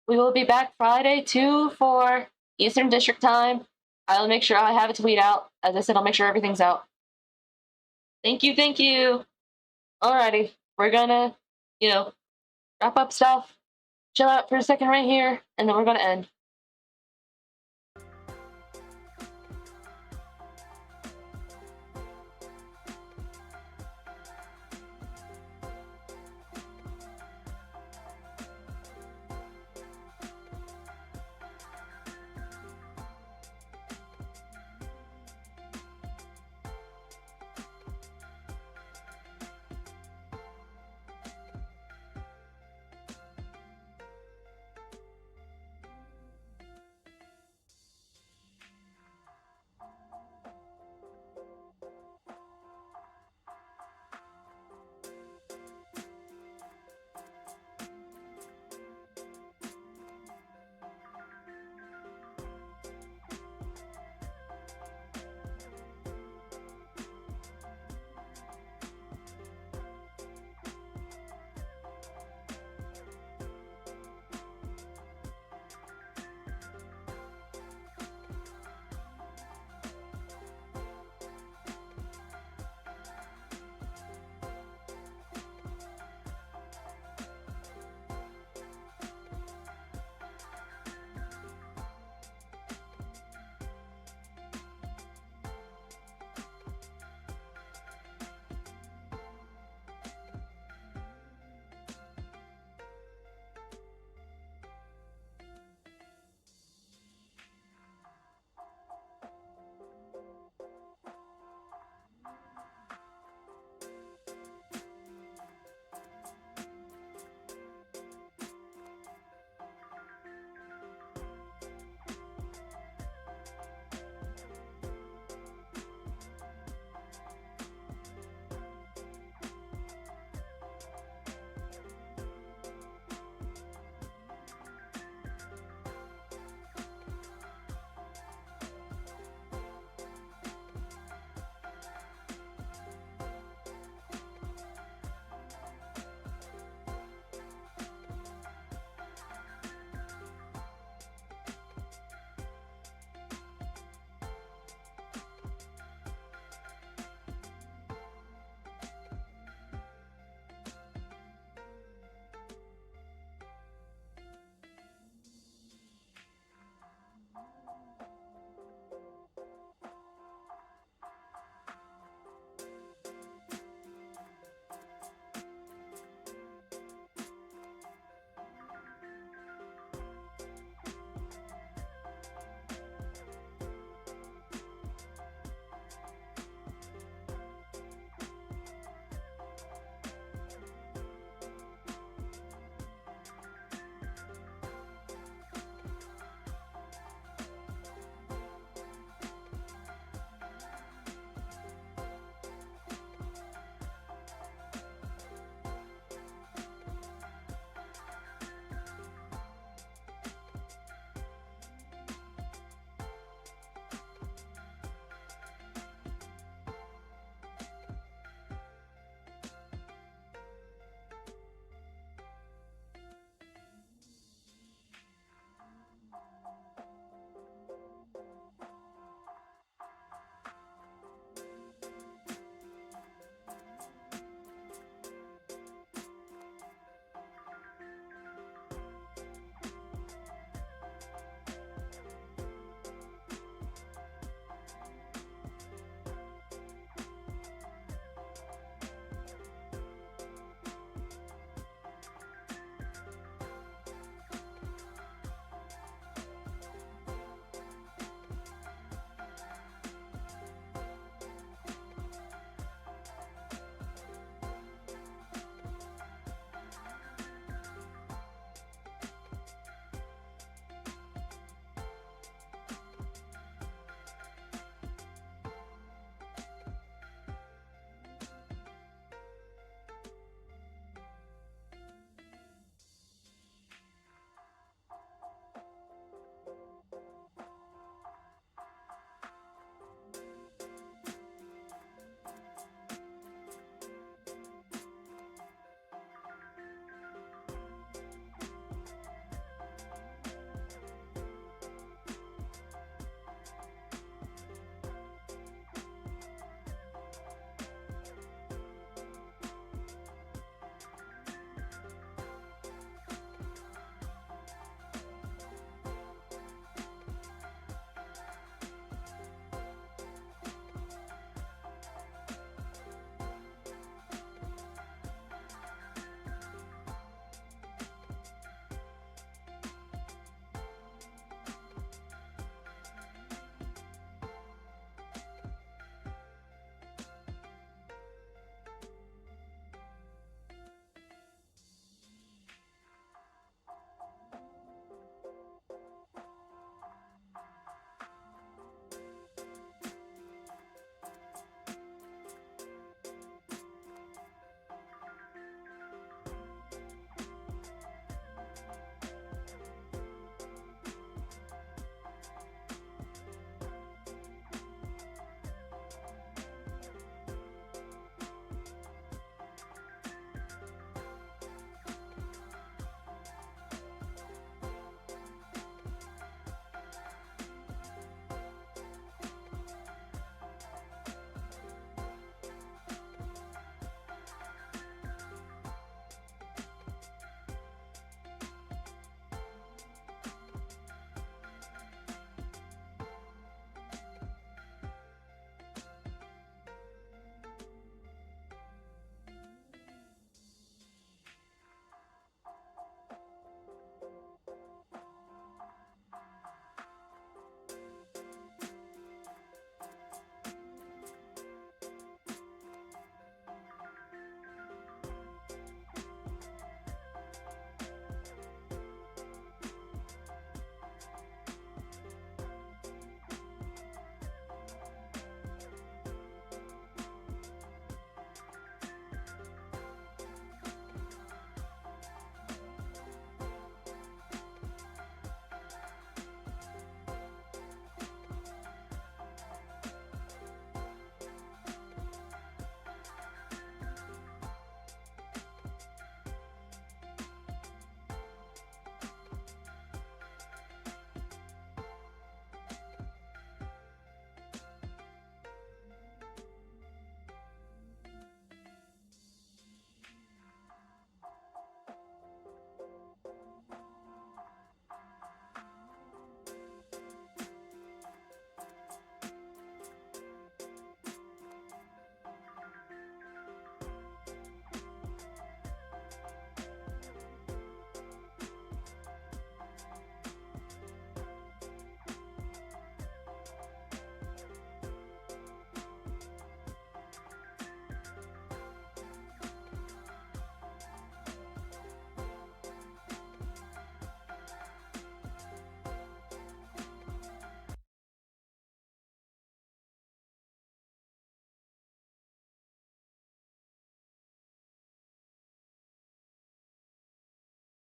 We will be back Friday, 2 for Eastern District time. I'll make sure I have a tweet out. As I said, I'll make sure everything's out. Thank you. Alrighty, we're gonna, wrap up stuff, chill out for a second right here, and then we're gonna end.